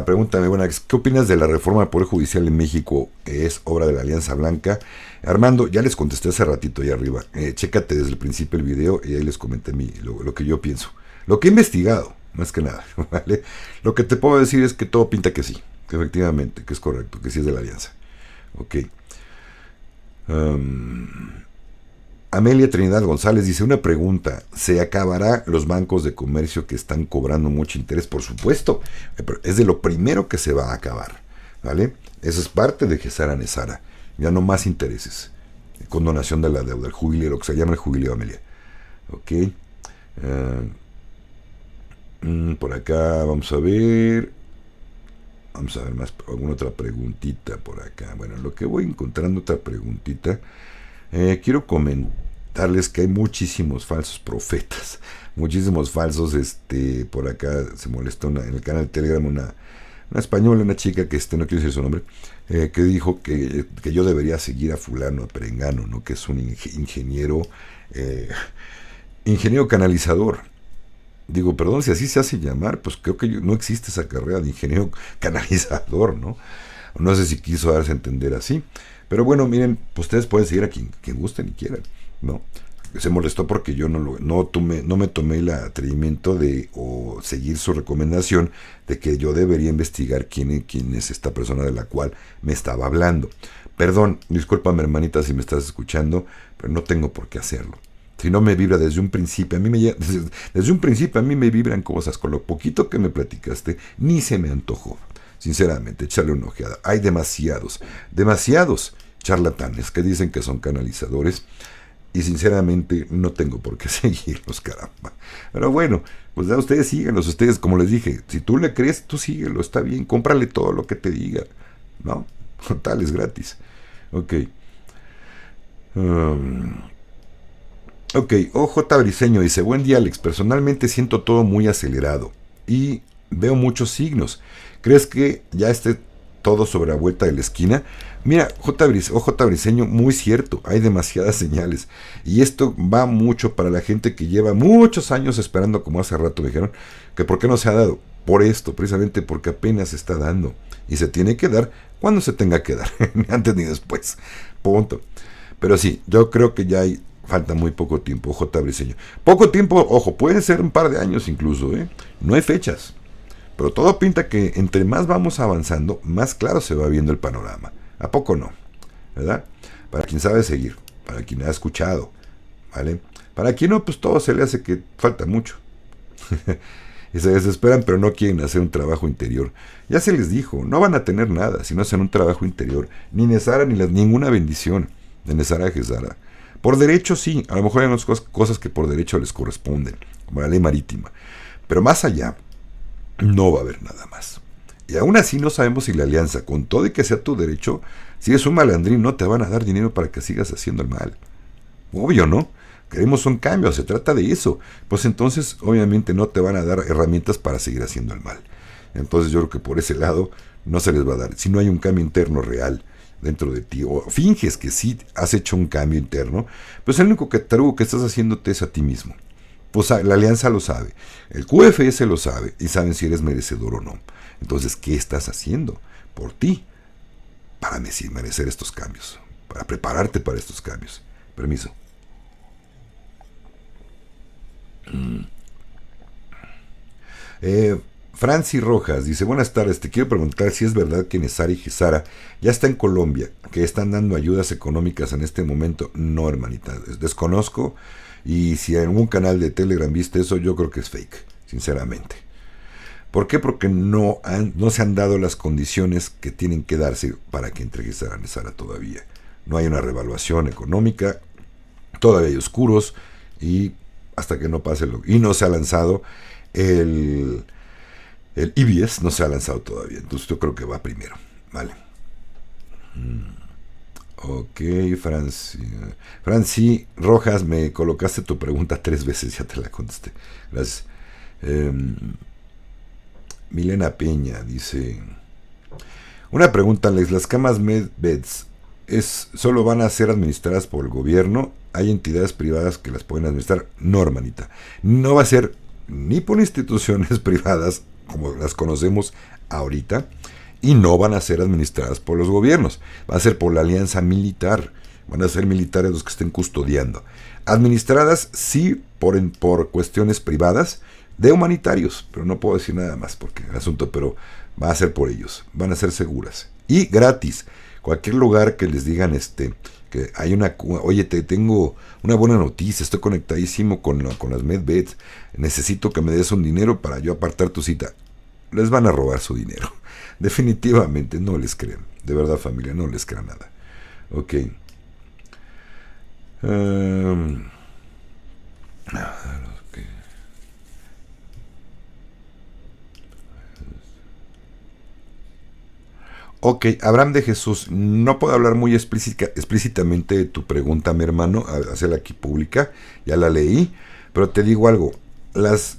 Pregúntame, bueno, ¿qué opinas de la reforma del Poder Judicial en México? Es obra de la Alianza Blanca. Armando, ya les contesté hace ratito ahí arriba. Chécate desde el principio el video y ahí les comenté lo que yo pienso. Lo que he investigado, más que nada, ¿vale? Lo que te puedo decir es que todo pinta que sí, que efectivamente, que es correcto, que sí es de la Alianza. Ok. Amelia Trinidad González dice, una pregunta, ¿se acabará los bancos de comercio que están cobrando mucho interés? Por supuesto, pero es de lo primero que se va a acabar, ¿vale? Eso es parte de Gesara Nesara. Ya no más intereses. Condonación de la deuda, el jubileo, lo que se llama el jubileo, Amelia. Ok. Por acá vamos a ver. Vamos a ver más, alguna otra preguntita por acá. Bueno, lo que voy encontrando otra preguntita. Quiero comentarles que hay muchísimos falsos profetas. Muchísimos falsos, por acá se molestó en el canal de Telegram una española, una chica que no quiero decir su nombre, que dijo que yo debería seguir a fulano, a Perengano, ¿no? Que es un ingeniero canalizador. Digo, perdón, si así se hace llamar, pues creo que no existe esa carrera de ingeniero canalizador, ¿no? No sé si quiso darse a entender así. Pero bueno, miren, pues ustedes pueden seguir a quien gusten y quieran, ¿no? Se molestó porque yo no me tomé el atrevimiento de seguir su recomendación de que yo debería investigar quién es esta persona de la cual me estaba hablando. Perdón, discúlpame, hermanita, si me estás escuchando, pero no tengo por qué hacerlo. Si no me vibra desde un principio, desde un principio a mí me vibran cosas. Con lo poquito que me platicaste, ni se me antojó. Sinceramente, echarle una ojeada. Hay demasiados charlatanes que dicen que son canalizadores. Y sinceramente no tengo por qué seguirlos, caramba. Pero bueno, pues ya ustedes síganlos. Ustedes, como les dije, si tú le crees, tú síguelo, está bien. Cómprale todo lo que te diga, ¿no? Total, es gratis. Ok. Ok, OJ Briseño dice, buen día, Alex. Personalmente siento todo muy acelerado y veo muchos signos. ¿Crees que ya esté todo sobre la vuelta de la esquina? Mira, OJ Briseño, muy cierto, hay demasiadas señales. Y esto va mucho para la gente que lleva muchos años esperando, como hace rato me dijeron, que por qué no se ha dado. Por esto, precisamente porque apenas se está dando. Y se tiene que dar cuando se tenga que dar, ni antes ni después. Punto. Pero sí, yo creo que ya falta muy poco tiempo, OJ Briseño. Poco tiempo, ojo, puede ser un par de años incluso, ¿eh? No hay fechas. Pero todo pinta que entre más vamos avanzando, más claro se va viendo el panorama. ¿A poco no? ¿Verdad? Para quien sabe seguir, para quien ha escuchado, ¿vale? Para quien no, pues todo se le hace que falta mucho. Y se desesperan, pero no quieren hacer un trabajo interior. Ya se les dijo, no van a tener nada si no hacen un trabajo interior. Ni Nesara, ni ninguna bendición de Nesara Gesara. Por derecho sí, a lo mejor hay unas cosas que por derecho les corresponden, como la ley marítima. Pero más allá, no va a haber nada más. Y aún así no sabemos si la alianza, con todo y que sea tu derecho, si eres un malandrín, no te van a dar dinero para que sigas haciendo el mal. Obvio, ¿no? Queremos un cambio, se trata de eso. Pues entonces, obviamente, no te van a dar herramientas para seguir haciendo el mal. Entonces yo creo que por ese lado no se les va a dar. Si no hay un cambio interno real dentro de ti, o finges que sí has hecho un cambio interno, pues el único tarugo que estás haciéndote es a ti mismo. Pues la alianza lo sabe, el QFS lo sabe y saben si eres merecedor o no. Entonces, ¿qué estás haciendo por ti para merecer estos cambios? Para prepararte para estos cambios. Permiso. Franci Rojas dice, buenas tardes, te quiero preguntar si es verdad que Nesara y Gesara ya está en Colombia, que están dando ayudas económicas en este momento. No, hermanita, desconozco. Y si en algún canal de Telegram viste eso, yo creo que es fake, sinceramente. ¿Por qué? Porque no se han dado las condiciones que tienen que darse para que entre Gesara Nesara todavía. No hay una revaluación económica, todavía hay oscuros, y hasta que no pase y no se ha lanzado el EBS, no se ha lanzado todavía. Entonces yo creo que va primero, ¿vale? Ok, Franci Rojas, me colocaste tu pregunta 3 veces, ya te la contesté. Gracias. Milena Peña dice, una pregunta, Alex, ¿las camas MedBeds solo van a ser administradas por el gobierno? ¿Hay entidades privadas que las pueden administrar? No, hermanita, no va a ser ni por instituciones privadas como las conocemos ahorita, y no van a ser administradas por los gobiernos, va a ser por la alianza militar, van a ser militares los que estén custodiando. Administradas sí por cuestiones privadas de humanitarios, pero no puedo decir nada más porque el asunto, pero va a ser por ellos, van a ser seguras y gratis. Cualquier lugar que les digan que hay oye, te tengo una buena noticia, estoy conectadísimo con las MedBeds, necesito que me des un dinero para yo apartar tu cita, les van a robar su dinero. Definitivamente no les creen. De verdad, familia, no les crea nada. Ok. Ok, Abraham de Jesús, no puedo hablar muy explícitamente de tu pregunta, mi hermano, hacerla aquí pública, ya la leí, pero te digo algo, las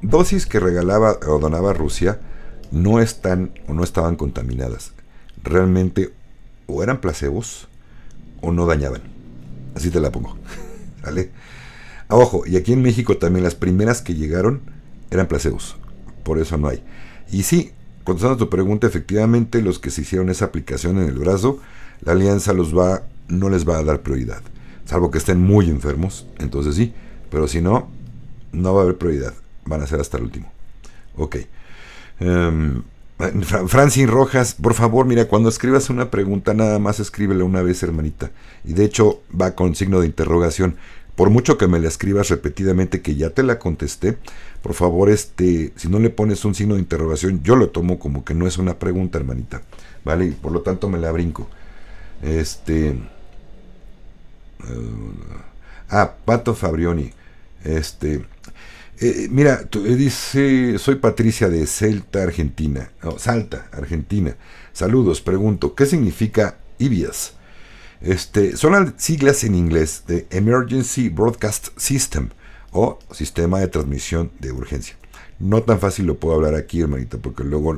dosis que regalaba o donaba Rusia no están o no estaban contaminadas. Realmente o eran placebos o no dañaban. Así te la pongo. ¿Vale? Ojo, y aquí en México también las primeras que llegaron eran placebos. Por eso no hay. Y sí, contestando a tu pregunta, efectivamente los que se hicieron esa aplicación en el brazo, la alianza no les va a dar prioridad. Salvo que estén muy enfermos, entonces sí. Pero si no, no va a haber prioridad. Van a ser hasta el último. Ok. Francine Rojas, por favor, mira, cuando escribas una pregunta, nada más escríbela una vez, hermanita. Y de hecho va con signo de interrogación. Por mucho que me la escribas repetidamente que ya te la contesté, por favor, si no le pones un signo de interrogación, yo lo tomo como que no es una pregunta, hermanita. ¿Vale? Y por lo tanto me la brinco. Pato Fabrioni. Mira, dice, soy Patricia de Salta, Argentina. Saludos, pregunto, ¿qué significa IBIAS? Son las siglas en inglés de Emergency Broadcast System o Sistema de Transmisión de Urgencia. No tan fácil lo puedo hablar aquí, hermanita, porque luego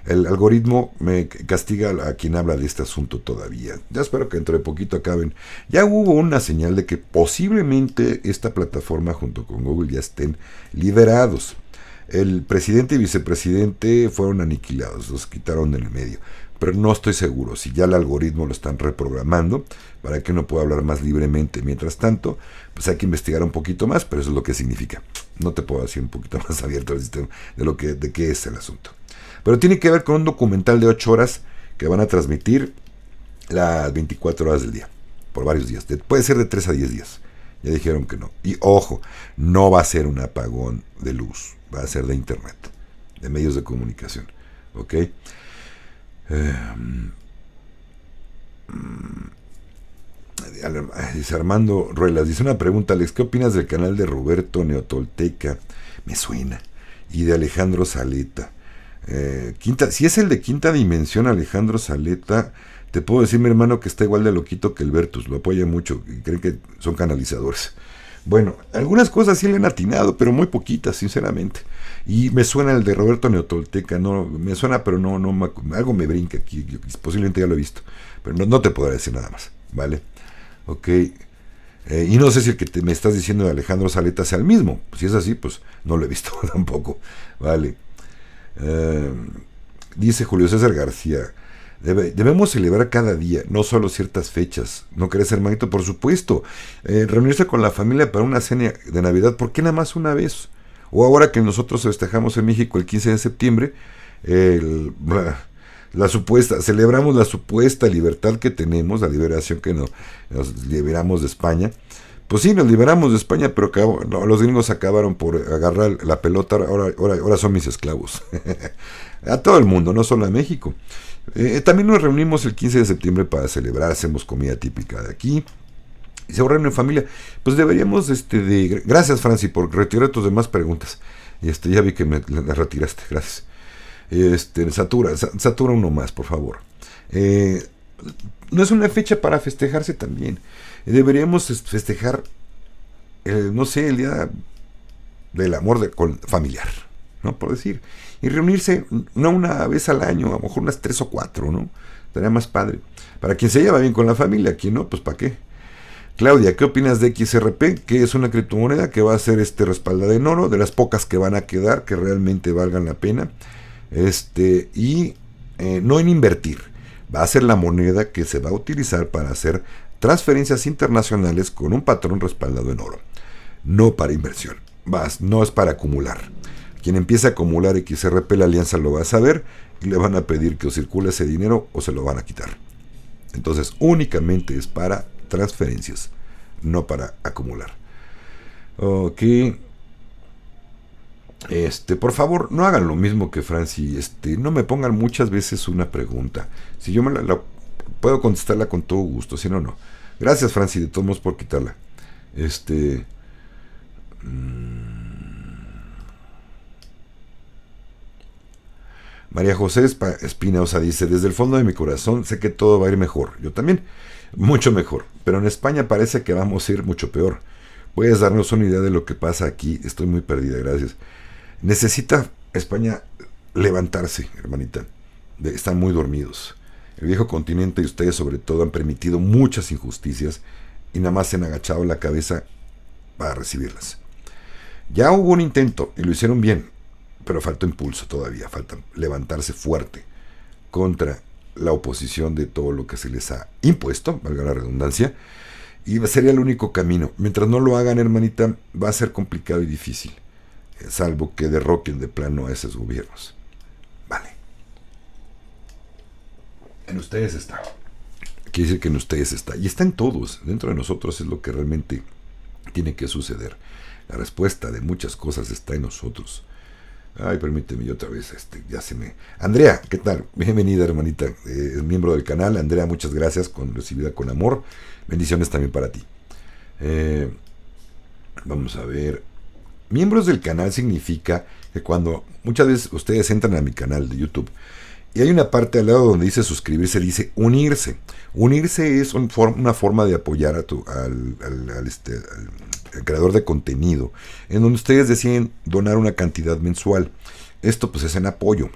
el algoritmo me castiga a quien habla de este asunto todavía. Ya espero que dentro de poquito acaben. Ya hubo una señal de que posiblemente esta plataforma junto con Google ya estén liberados. El presidente y vicepresidente fueron aniquilados, los quitaron del medio. Pero no estoy seguro si ya el algoritmo lo están reprogramando para que uno pueda hablar más libremente. Mientras tanto, pues hay que investigar un poquito más, pero eso es lo que significa. No te puedo decir un poquito más abierto el sistema de qué es el asunto. Pero tiene que ver con un documental de 8 horas que van a transmitir las 24 horas del día, por varios días. Puede ser de 3 a 10 días. Ya dijeron que no. Y ojo, no va a ser un apagón de luz, va a ser de internet, de medios de comunicación. ¿Ok? Dice Armando Ruelas, dice una pregunta, Alex, ¿qué opinas del canal de Roberto Neotolteca? Me suena. Y de Alejandro Saleta. Si es el de Quinta Dimensión, Alejandro Saleta, te puedo decir, mi hermano, que está igual de loquito que el Bertus, lo apoya mucho y creen que son canalizadores. Bueno, algunas cosas sí le han atinado, pero muy poquitas, sinceramente. Y me suena el de Roberto Neotolteca, no, me suena, pero no algo me brinca aquí, posiblemente ya lo he visto, pero no te podré decir nada más, ¿vale? Ok. Y no sé si el que me estás diciendo de Alejandro Saleta sea el mismo. Si es así, pues no lo he visto tampoco, ¿vale? Dice Julio César García, debemos celebrar cada día, no solo ciertas fechas. ¿No crees, hermanito? Por supuesto. Reunirse con la familia para una cena de Navidad, ¿por qué nada más una vez? O ahora que nosotros festejamos en México el 15 de septiembre, celebramos la supuesta libertad que tenemos, la liberación que nos liberamos de España. Pues sí, nos liberamos de España, pero los gringos acabaron por agarrar la pelota, ahora son mis esclavos. A todo el mundo, no solo a México. También nos reunimos el 15 de septiembre para celebrar, hacemos comida típica de aquí. Y se reúnen en familia. Pues deberíamos, gracias, Franci, por retirar tus demás preguntas. Ya vi que me retiraste, gracias. Satura uno más, por favor. No es una fecha para festejarse también. Deberíamos festejar, no sé, el día del amor familiar, ¿no? Por decir. Y reunirse, no una vez al año, a lo mejor unas 3 o 4, ¿no? Estaría más padre. Para quien se lleva bien con la familia, quien no, pues ¿para qué? Claudia, ¿qué opinas de XRP? Que es una criptomoneda que va a ser respaldada en oro, de las pocas que van a quedar, que realmente valgan la pena. No en invertir. Va a ser la moneda que se va a utilizar para hacer transferencias internacionales con un patrón respaldado en oro. No para inversión. No es para acumular. Quien empiece a acumular XRP, la alianza lo va a saber y le van a pedir que o circule ese dinero o se lo van a quitar. Entonces, únicamente es para transferencias, no para acumular. Ok. Por favor, no hagan lo mismo que Franci. No me pongan muchas veces una pregunta. Si yo puedo contestarla con todo gusto, si no, no. Gracias, Franci, de todos modos por quitarla. María José Espinosa dice: desde el fondo de mi corazón sé que todo va a ir mejor. Yo también, mucho mejor. Pero en España parece que vamos a ir mucho peor. ¿Puedes darnos una idea de lo que pasa aquí? Estoy muy perdida, gracias. Necesita España levantarse, hermanita. Están muy dormidos. El viejo continente y ustedes sobre todo han permitido muchas injusticias y nada más se han agachado la cabeza para recibirlas. Ya hubo un intento y lo hicieron bien, pero falta impulso todavía, falta levantarse fuerte contra la oposición de todo lo que se les ha impuesto, valga la redundancia, y sería el único camino. Mientras no lo hagan, hermanita, va a ser complicado y difícil, salvo que derroquen de plano a esos gobiernos. Vale. En ustedes está. Quiere decir que en ustedes está. Y está en todos. Dentro de nosotros es lo que realmente tiene que suceder. La respuesta de muchas cosas está en nosotros. Ay, permíteme, yo otra vez, ya se me... Andrea, ¿qué tal? Bienvenida, hermanita, miembro del canal. Andrea, muchas gracias, recibida con amor. Bendiciones también para ti. Vamos a ver. Miembros del canal significa que cuando muchas veces ustedes entran a mi canal de YouTube y hay una parte al lado donde dice suscribirse, dice unirse. Unirse es una forma de apoyar al creador de contenido, en donde ustedes deciden donar una cantidad mensual. Esto pues es en apoyo.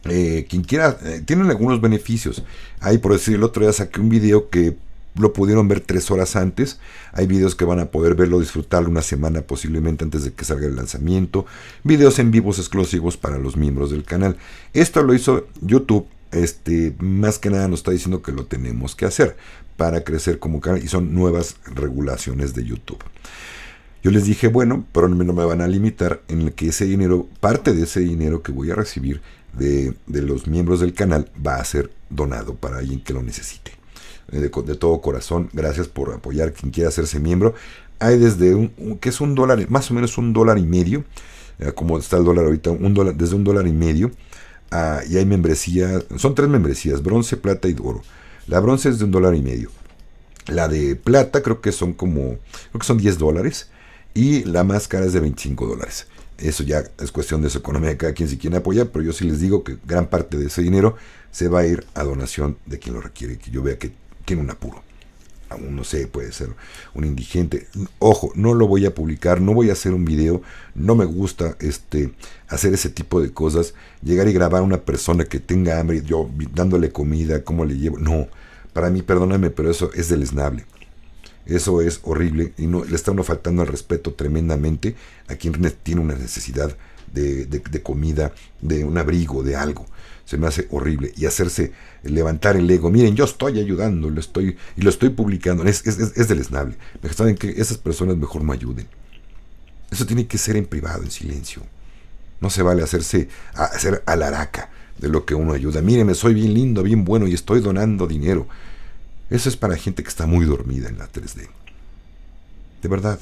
Quien quiera, tienen algunos beneficios. Hay, por decir, el otro día saqué un video que lo pudieron ver 3 horas antes. Hay videos que van a poder verlo, disfrutarlo una semana posiblemente antes de que salga el lanzamiento. Videos en vivos exclusivos para los miembros del canal. Esto lo hizo YouTube. Más que nada nos está diciendo que lo tenemos que hacer para crecer como canal, y son nuevas regulaciones de YouTube. Yo les dije, bueno, pero no me van a limitar en el que ese dinero, parte de ese dinero que voy a recibir de los miembros del canal va a ser donado para alguien que lo necesite. De todo corazón, gracias por apoyar quien quiera hacerse miembro. Hay desde que es $1, más o menos $1.50, como está el dólar ahorita, $1, desde $1.50. Y hay membresía, son 3 membresías, bronce, plata y oro. La bronce es de $1.50. La de plata creo que son $10. Y la más cara es de $25. Eso ya es cuestión de su economía de cada quien si quiere apoyar, pero yo sí les digo que gran parte de ese dinero se va a ir a donación de quien lo requiere, que yo vea que tiene un apuro. Aún no sé, puede ser un indigente. Ojo, no lo voy a publicar, no voy a hacer un video, no me gusta hacer ese tipo de cosas, llegar y grabar a una persona que tenga hambre, yo dándole comida, cómo le llevo. No, para mí, perdóname, pero eso es deleznable. Eso es horrible y no, le está uno faltando al respeto tremendamente a quien tiene una necesidad de comida, de un abrigo, de algo. Se me hace horrible. Y levantar el ego. Miren, yo estoy ayudando, lo estoy publicando. Es deleznable. ¿Saben qué? Esas personas mejor no ayuden. Eso tiene que ser en privado, en silencio. No se vale hacer alaraca de lo que uno ayuda. Mírenme, soy bien lindo, bien bueno y estoy donando dinero. Eso es para gente que está muy dormida en la 3D. De verdad.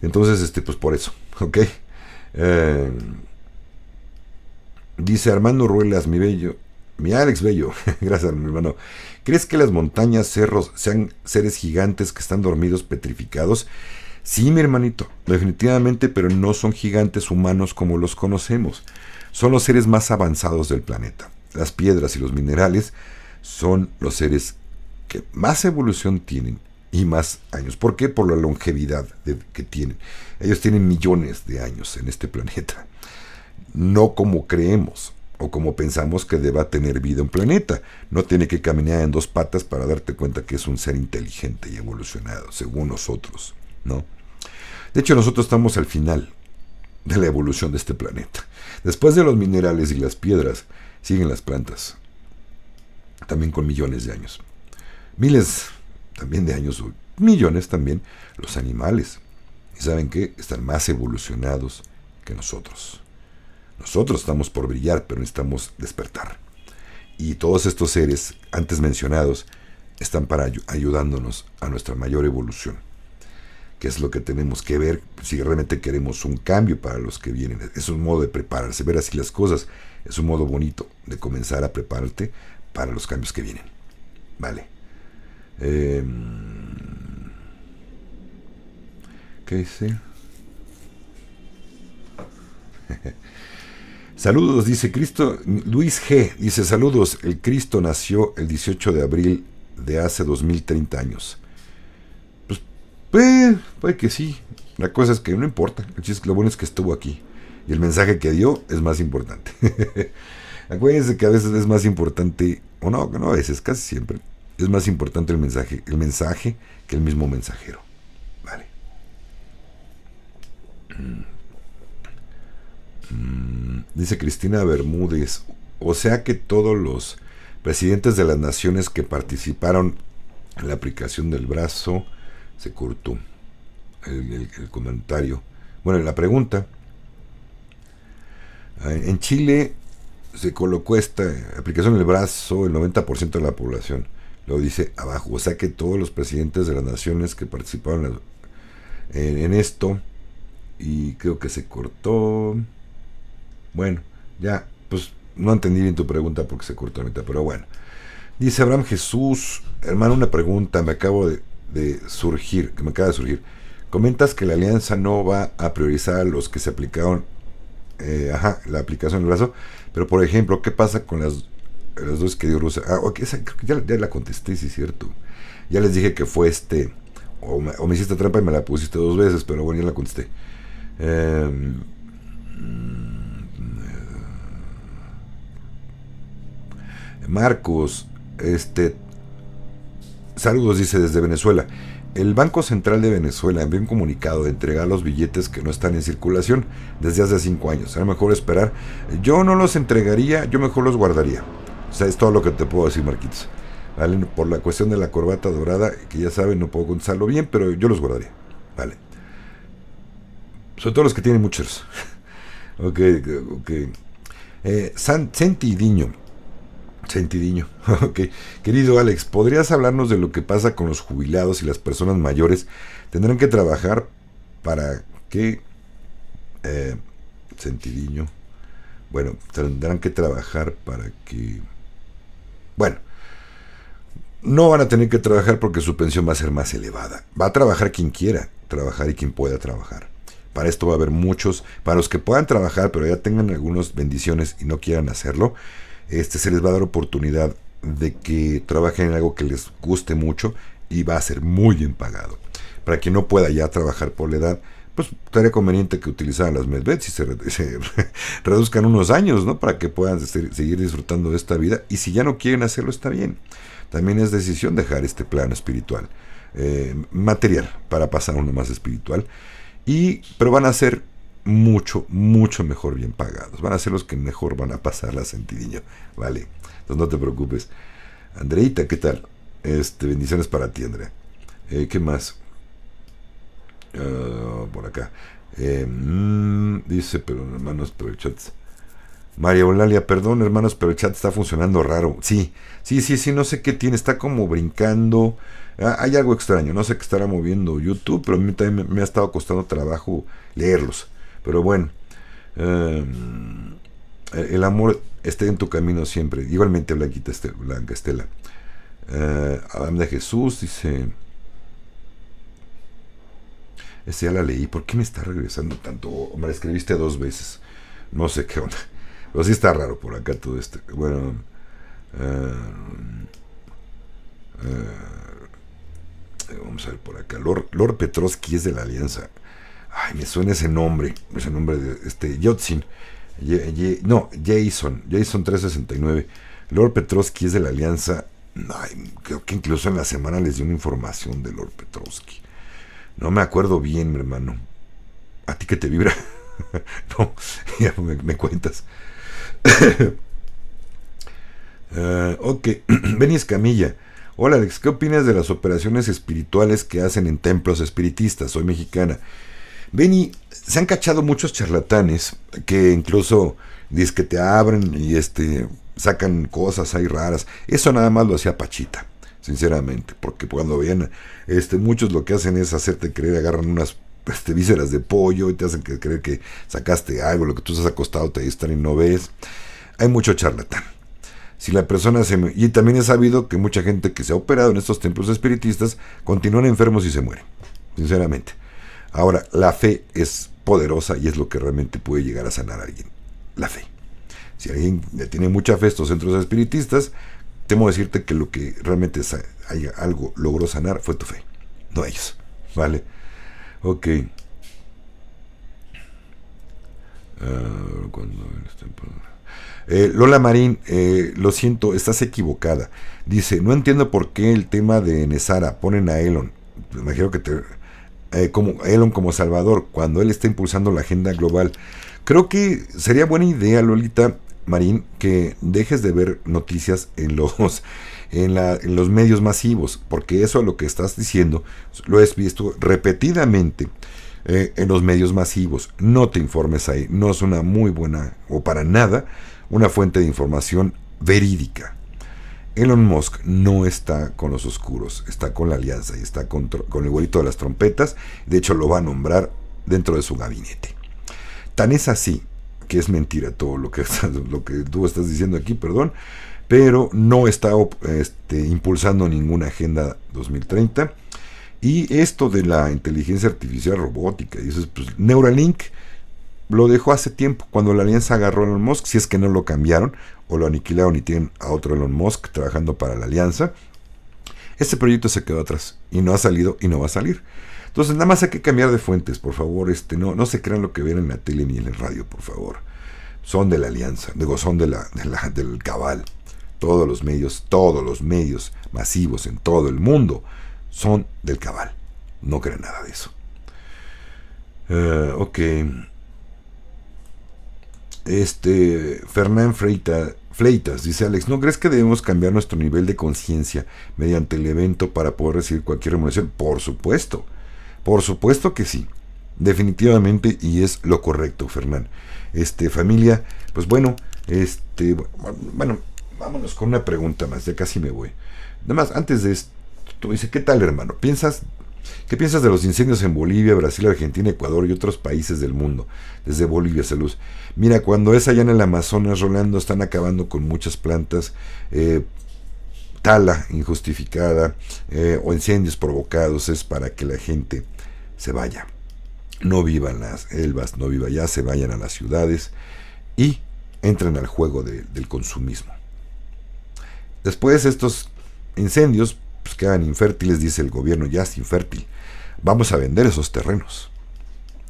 Entonces, pues por eso, ¿ok? Dice Armando Ruelas, mi Alex Bello, gracias mi hermano. ¿Crees que las montañas, cerros sean seres gigantes que están dormidos, petrificados? Sí, mi hermanito, definitivamente, pero no son gigantes humanos como los conocemos. Son los seres más avanzados del planeta. Las piedras y los minerales son los seres que más evolución tienen y más años. ¿Por qué? Por la longevidad que tienen. Ellos tienen millones de años en este planeta. No como creemos o como pensamos que deba tener vida un planeta. No tiene que caminar en 2 patas para darte cuenta que es un ser inteligente y evolucionado, según nosotros, ¿no? De hecho, nosotros estamos al final de la evolución de este planeta. Después de los minerales y las piedras, siguen las plantas, también con millones de años. Miles también de años, millones también, los animales. ¿Y saben qué? Están más evolucionados que nosotros. Nosotros estamos por brillar, pero necesitamos despertar. Y todos estos seres antes mencionados están para ayudándonos a nuestra mayor evolución. que es lo que tenemos que ver si realmente queremos un cambio para los que vienen. Es un modo de prepararse, ver así las cosas. Es un modo bonito de comenzar a prepararte para los cambios que vienen. Vale. ¿Qué dice? Saludos, dice Cristo. Luis G. dice: saludos, el Cristo nació el 18 de abril de hace 2030 años. Pues, puede que sí. La cosa es que no importa. Lo bueno es que estuvo aquí. Y el mensaje que dio es más importante. Acuérdense que a veces es más importante, o no a veces, casi siempre, es más importante el mensaje que el mismo mensajero. Vale. Dice Cristina Bermúdez: o sea que todos los presidentes de las naciones que participaron en la aplicación del brazo se cortó el comentario. Bueno, la pregunta: en Chile se colocó esta aplicación del brazo el 90% de la población. Lo dice abajo. O sea que todos los presidentes de las naciones que participaron en esto, y creo que se cortó. Bueno, ya, pues no entendí bien tu pregunta porque se cortó la mitad, pero bueno. Dice Abraham Jesús: hermano, una pregunta, me acaba de surgir. Comentas que la alianza no va a priorizar a los que se aplicaron la aplicación del brazo, pero por ejemplo, ¿qué pasa con las dos que dio Rusia? Esa, creo que ya la contesté, sí es cierto. Ya les dije que fue o me hiciste trampa y me la pusiste 2 veces, pero bueno, ya la contesté. Marcos, saludos, dice desde Venezuela. El Banco Central de Venezuela envió un comunicado de entregar los billetes que no están en circulación desde hace 5 años. Era mejor esperar. Yo no los entregaría, yo mejor los guardaría. O sea, es todo lo que te puedo decir, Marquitos. ¿Vale? Por la cuestión de la corbata dorada, que ya saben, no puedo contestarlo bien, pero yo los guardaría. Vale. Sobre todo los que tienen muchos. Ok. Sentidiño. Ok. Querido Alex, ¿podrías hablarnos de lo que pasa con los jubilados y las personas mayores? ¿Tendrán que trabajar para qué? Sentidiño. Bueno, tendrán que trabajar para que... Bueno, no van a tener que trabajar porque su pensión va a ser más elevada. Va a trabajar quien quiera trabajar y quien pueda trabajar. Para esto va a haber muchos, para los que puedan trabajar pero ya tengan algunas bendiciones y no quieran hacerlo, se les va a dar oportunidad de que trabajen en algo que les guste mucho y va a ser muy bien pagado. Para quien no pueda ya trabajar por la edad, pues estaría conveniente que utilizaran las medveds y se reduzcan unos años, ¿no? Para que puedan seguir disfrutando de esta vida. Y si ya no quieren hacerlo, está bien. También es decisión dejar este plano espiritual, material, para pasar a uno más espiritual. Pero van a ser mucho mejor bien pagados. Van a ser los que mejor van a pasar la Sentidiño. Vale, entonces no te preocupes. Andreita, ¿qué tal? Bendiciones para ti, Andrea. ¿Qué más? Por acá. Dice, pero hermanos, pero el chat... María Eulalia, perdón, hermanos, pero el chat está funcionando raro. Sí, no sé qué tiene, está como brincando. Hay algo extraño, no sé qué estará moviendo YouTube, pero a mí también me ha estado costando trabajo leerlos. Pero bueno, el amor esté en tu camino siempre. Igualmente, Blanca Estela. Adam de Jesús dice... ya la leí. ¿Por qué me está regresando tanto? Me la escribiste 2 veces. No sé qué onda. Pero sí está raro por acá todo esto. Bueno. Vamos a ver por acá. Lord Petrovsky es de la Alianza. Ay, me suena ese nombre. Ese nombre de Yotsin. Jason 369. Lord Petrovsky es de la Alianza. Ay, creo que incluso en la semana les di una información de Lord Petrovsky. No me acuerdo bien, mi hermano. ¿A ti qué te vibra? No, ya me cuentas. Ok, Beni Escamilla. Hola Alex, ¿qué opinas de las operaciones espirituales que hacen en templos espiritistas? Soy mexicana. Beni, se han cachado muchos charlatanes que incluso dicen que te abren y sacan cosas ahí raras. Eso nada más lo hacía Pachita. sinceramente, porque cuando vean, muchos lo que hacen es hacerte creer, agarran unas vísceras de pollo y te hacen creer que sacaste algo, lo que tú estás acostado te distraen y no ves. Hay mucho charlatán. Si la persona y también he sabido que mucha gente que se ha operado en estos templos espiritistas continúan enfermos y se mueren, sinceramente. Ahora, la fe es poderosa y es lo que realmente puede llegar a sanar a alguien. La fe. Si alguien le tiene mucha fe a estos centros espiritistas, temo decirte que lo que realmente algo logró sanar fue tu fe, no ellos. ¿Vale? Ok. Lola Marín, lo siento, estás equivocada. Dice, no entiendo por qué el tema de Nesara ponen a Elon. Me imagino que como Elon como Salvador, cuando él está impulsando la agenda global. Creo que sería buena idea, Lolita Marín, que dejes de ver noticias en los medios masivos, porque eso es lo que estás diciendo, lo has visto repetidamente en los medios masivos. No te informes ahí, no es una muy buena, o para nada, una fuente de información verídica. Elon Musk no está con los oscuros, está con la alianza y está con el güerito de las trompetas. De hecho, lo va a nombrar dentro de su gabinete. Tan es así que es mentira todo lo que tú estás diciendo aquí, perdón, pero no está impulsando ninguna agenda 2030. Y esto de la inteligencia artificial robótica, y eso, pues, Neuralink lo dejó hace tiempo, cuando la alianza agarró a Elon Musk, si es que no lo cambiaron o lo aniquilaron y tienen a otro Elon Musk trabajando para la alianza. Este proyecto se quedó atrás y no ha salido y no va a salir. Entonces nada más hay que cambiar de fuentes, por favor. No se crean lo que ven en la tele ni en el radio, por favor. Son de la alianza, son del cabal. Todos los medios masivos en todo el mundo son del cabal. No crean nada de eso. Ok. Fernán Fleitas dice: Alex, ¿no crees que debemos cambiar nuestro nivel de conciencia mediante el evento para poder recibir cualquier remuneración? Por supuesto que sí, definitivamente, y es lo correcto, Fernán. Familia, pues bueno, bueno, vámonos con una pregunta más, ya casi me voy. Nada más, antes de esto, dice, ¿qué tal, hermano? ¿Qué piensas de los incendios en Bolivia, Brasil, Argentina, Ecuador y otros países del mundo? Desde Bolivia, salud. Mira, cuando es allá en el Amazonas, Rolando, están acabando con muchas plantas, tala injustificada, o incendios provocados, es para que la gente se vaya. No viva en las selvas, no viva allá, se vayan a las ciudades y entren al juego del consumismo. Después estos incendios pues quedan infértiles, dice el gobierno, ya es infértil. Vamos a vender esos terrenos.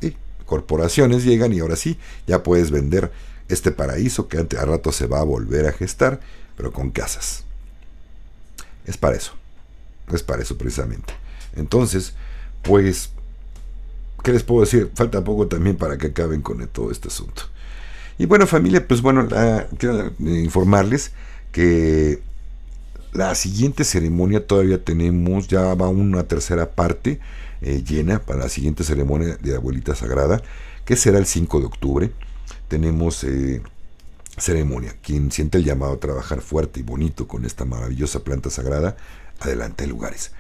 Y corporaciones llegan y ahora sí, ya puedes vender este paraíso que a rato se va a volver a gestar, pero con casas. Es para eso precisamente. Entonces, pues, ¿qué les puedo decir? Falta poco también para que acaben con todo este asunto. Y bueno, familia, pues bueno, quiero informarles que la siguiente ceremonia todavía tenemos, ya va una tercera parte llena para la siguiente ceremonia de Abuelita Sagrada, que será el 5 de octubre. Tenemos ceremonia. Quien siente el llamado a trabajar fuerte y bonito con esta maravillosa planta sagrada, adelante, lugares.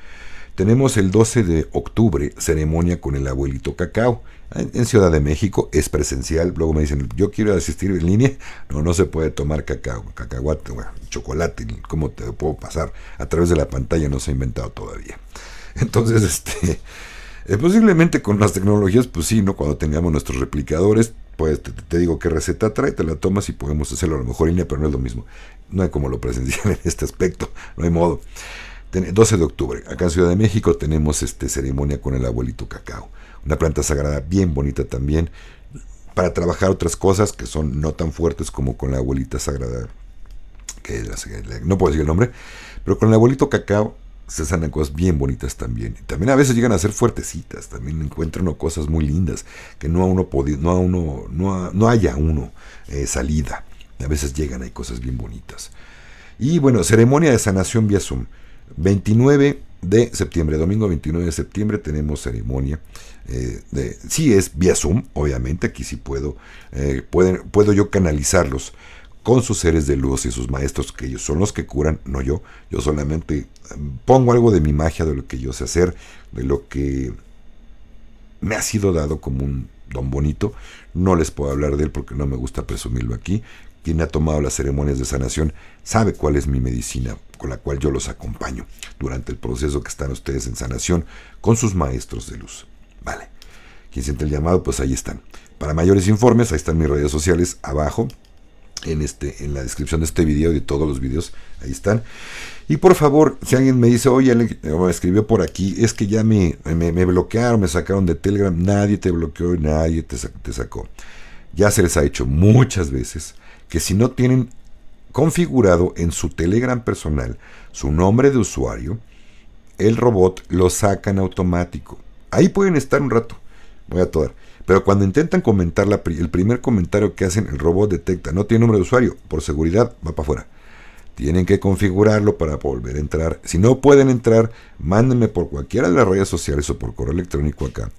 Tenemos el 12 de octubre, ceremonia con el abuelito cacao. En Ciudad de México es presencial. Luego me dicen, yo quiero asistir en línea. No se puede tomar cacao, cacahuate, chocolate. ¿Cómo te puedo pasar? A través de la pantalla no se ha inventado todavía. Entonces, posiblemente con las tecnologías, pues sí, ¿no? Cuando tengamos nuestros replicadores, pues te digo qué receta trae, te la tomas y podemos hacerlo a lo mejor en línea, pero no es lo mismo. No hay como lo presencial en este aspecto, no hay modo. 12 de octubre, acá en Ciudad de México tenemos ceremonia con el abuelito cacao, una planta sagrada bien bonita también, para trabajar otras cosas que son no tan fuertes como con la abuelita sagrada, que no puedo decir el nombre, pero con el abuelito cacao se sanan cosas bien bonitas también. Y también a veces llegan a ser fuertecitas, también encuentran cosas muy lindas, que no haya salida. A veces llegan, hay cosas bien bonitas. Y bueno, ceremonia de sanación vía Zoom. 29 de septiembre, domingo 29 de septiembre tenemos ceremonia. Sí es vía Zoom, obviamente, aquí sí puedo yo canalizarlos con sus seres de luz y sus maestros, que ellos son los que curan, no yo. Yo solamente pongo algo de mi magia, de lo que yo sé hacer, de lo que me ha sido dado como un don bonito. No les puedo hablar de él porque no me gusta presumirlo aquí. Quien ha tomado las ceremonias de sanación sabe cuál es mi medicina con la cual yo los acompaño durante el proceso que están ustedes en sanación con sus maestros de luz. Vale. Quien siente el llamado, pues ahí están. Para mayores informes, ahí están mis redes sociales abajo, en la descripción de este video y de todos los videos, ahí están. Y por favor, si alguien me dice, oye, me escribió por aquí, es que ya me bloquearon, me sacaron de Telegram. Nadie te bloqueó y nadie te sacó. Ya se les ha hecho muchas veces que si no tienen configurado en su Telegram personal su nombre de usuario, el robot lo saca en automático. Ahí pueden estar un rato, voy a tocar. Pero cuando intentan comentar el primer comentario que hacen, el robot detecta, no tiene nombre de usuario, por seguridad va para afuera. Tienen que configurarlo para volver a entrar. Si no pueden entrar, mándenme por cualquiera de las redes sociales o por correo electrónico acá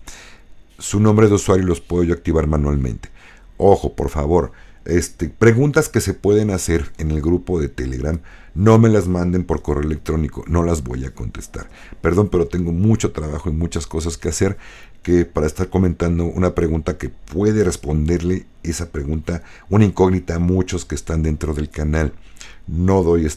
su nombre de usuario y los puedo yo activar manualmente. Ojo, por favor, preguntas que se pueden hacer en el grupo de Telegram, no me las manden por correo electrónico, no las voy a contestar. Perdón, pero tengo mucho trabajo y muchas cosas que hacer, que para estar comentando una pregunta que puede responderle esa pregunta, una incógnita a muchos que están dentro del canal. No doy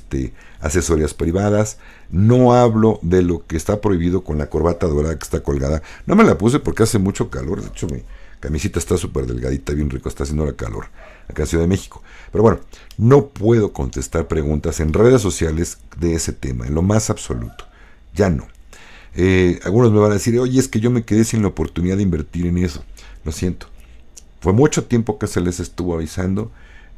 asesorías privadas, no hablo de lo que está prohibido con la corbata dorada que está colgada. No me la puse porque hace mucho calor, de hecho mi camisita está súper delgadita, bien rico, está haciendo la calor acá en Ciudad de México. Pero bueno, no puedo contestar preguntas en redes sociales de ese tema, en lo más absoluto. Ya no. Algunos me van a decir, oye, es que yo me quedé sin la oportunidad de invertir en eso. Lo siento. Fue mucho tiempo que se les estuvo avisando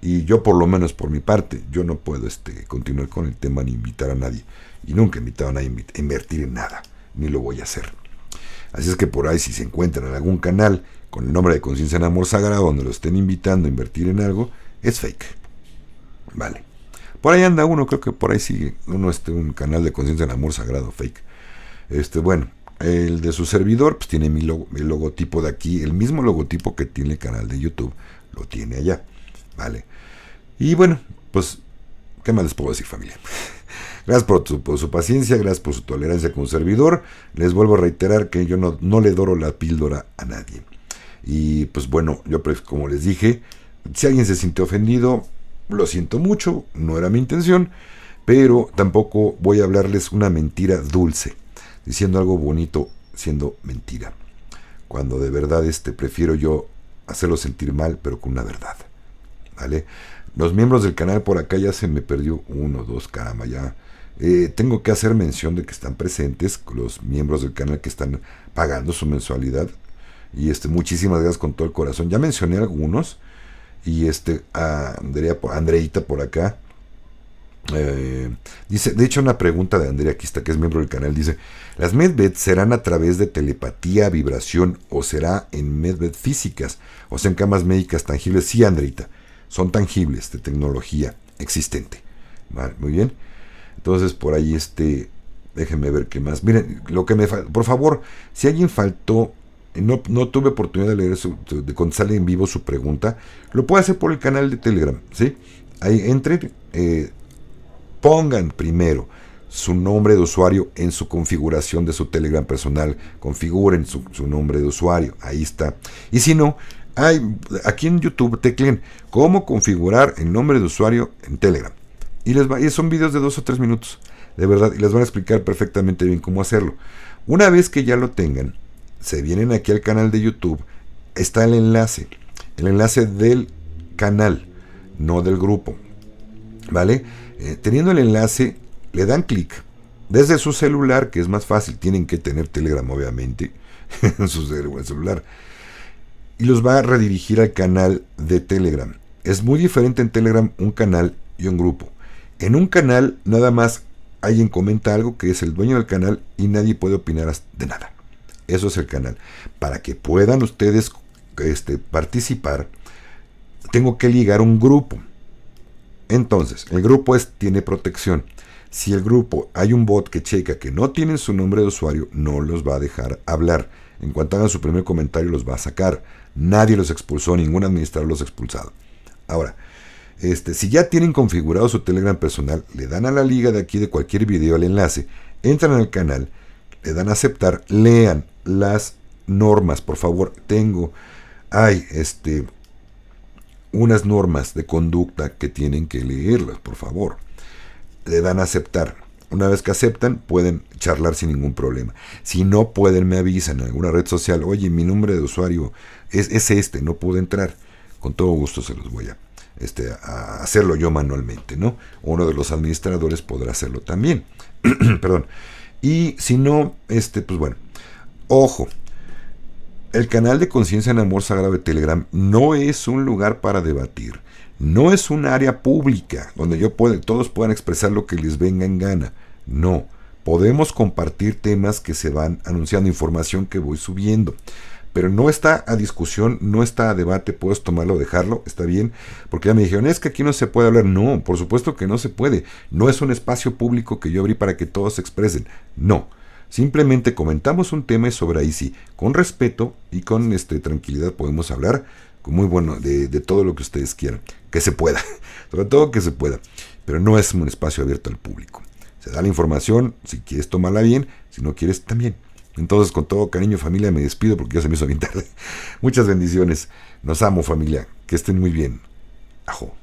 y yo, por lo menos por mi parte, yo no puedo continuar con el tema ni invitar a nadie. Y nunca he invitado a nadie a invertir en nada, ni lo voy a hacer. Así es que por ahí, si se encuentran en algún canal con el nombre de Conciencia en Amor Sagrado, donde lo estén invitando a invertir en algo, es fake. Vale. Por ahí anda uno, creo que por ahí sigue uno, un canal de Conciencia en Amor Sagrado, fake. Bueno, el de su servidor, pues tiene el logotipo de aquí, el mismo logotipo que tiene el canal de YouTube, lo tiene allá. Vale. Y bueno, pues, ¿qué más les puedo decir, familia? Gracias por su paciencia, gracias por su tolerancia con un servidor. Les vuelvo a reiterar que yo no le doro la píldora a nadie. Y pues bueno, yo como les dije, si alguien se sintió ofendido, lo siento mucho, no era mi intención, pero tampoco voy a hablarles una mentira dulce, diciendo algo bonito siendo mentira. Cuando de verdad prefiero yo hacerlo sentir mal, pero con una verdad. ¿Vale? Los miembros del canal por acá ya se me perdió uno, dos, caramba, ya. Tengo que hacer mención de que están presentes los miembros del canal que están pagando su mensualidad. Y muchísimas gracias con todo el corazón. Ya mencioné algunos. Y a Andreita por acá. Dice, de hecho, una pregunta de Andrea, aquí está, que es miembro del canal, dice: ¿las medbed serán a través de telepatía, vibración, o será en medbed físicas, o sea, en camas médicas tangibles? Sí, Andreita, son tangibles, de tecnología existente. Vale, muy bien. Entonces, por ahí, déjenme ver qué más. Miren, lo que por favor, si alguien faltó, no tuve oportunidad de leer de contestarle en vivo su pregunta, lo puede hacer por el canal de Telegram, ¿sí? Ahí entren, pongan primero su nombre de usuario en su configuración de su Telegram personal, configuren su nombre de usuario, ahí está. Y si no, aquí en YouTube tecleen cómo configurar el nombre de usuario en Telegram. Y son videos de 2 o 3 minutos, de verdad, y les van a explicar perfectamente bien cómo hacerlo. Una vez que ya lo tengan, se vienen aquí al canal de YouTube, está el enlace del canal, no del grupo, ¿vale? Teniendo el enlace, le dan clic desde su celular, que es más fácil, tienen que tener Telegram obviamente en su celular, y los va a redirigir al canal de Telegram. Es muy diferente en Telegram un canal y un grupo. En un canal nada más alguien comenta algo, que es el dueño del canal, y nadie puede opinar de nada. Eso es el canal. Para que puedan ustedes participar, tengo que ligar un grupo. Entonces, el grupo tiene protección. Si el grupo hay un bot que checa que no tienen su nombre de usuario, no los va a dejar hablar. En cuanto hagan su primer comentario, los va a sacar. Nadie los expulsó, ningún administrador los ha expulsado. Ahora, Si ya tienen configurado su Telegram personal, le dan a la liga de aquí de cualquier video el enlace, entran al canal, le dan a aceptar, lean las normas, por favor. Hay unas normas de conducta que tienen que leerlas, por favor. Le dan a aceptar. Una vez que aceptan, pueden charlar sin ningún problema. Si no pueden, me avisan en alguna red social. Oye, mi nombre de usuario es no pude entrar. Con todo gusto se los voy a hacerlo yo manualmente, ¿no? Uno de los administradores podrá hacerlo también. Perdón. Y si no, pues bueno. Ojo. El canal de Conciencia en Amor Sagrado de Telegram no es un lugar para debatir. No es un área pública donde todos puedan expresar lo que les venga en gana. No. Podemos compartir temas que se van anunciando, información que voy subiendo. Pero no está a discusión, no está a debate, puedes tomarlo o dejarlo, está bien. Porque ya me dijeron, es que aquí no se puede hablar. No, por supuesto que no se puede. No es un espacio público que yo abrí para que todos se expresen. No. Simplemente comentamos un tema y sobre ahí sí, con respeto y con tranquilidad podemos hablar muy bueno de todo lo que ustedes quieran. Que se pueda, sobre todo que se pueda. Pero no es un espacio abierto al público. Se da la información, si quieres tomarla bien, si no quieres también. Entonces, con todo cariño, familia, me despido porque ya se me hizo bien tarde. Muchas bendiciones. Nos amo, familia. Que estén muy bien. Ajo.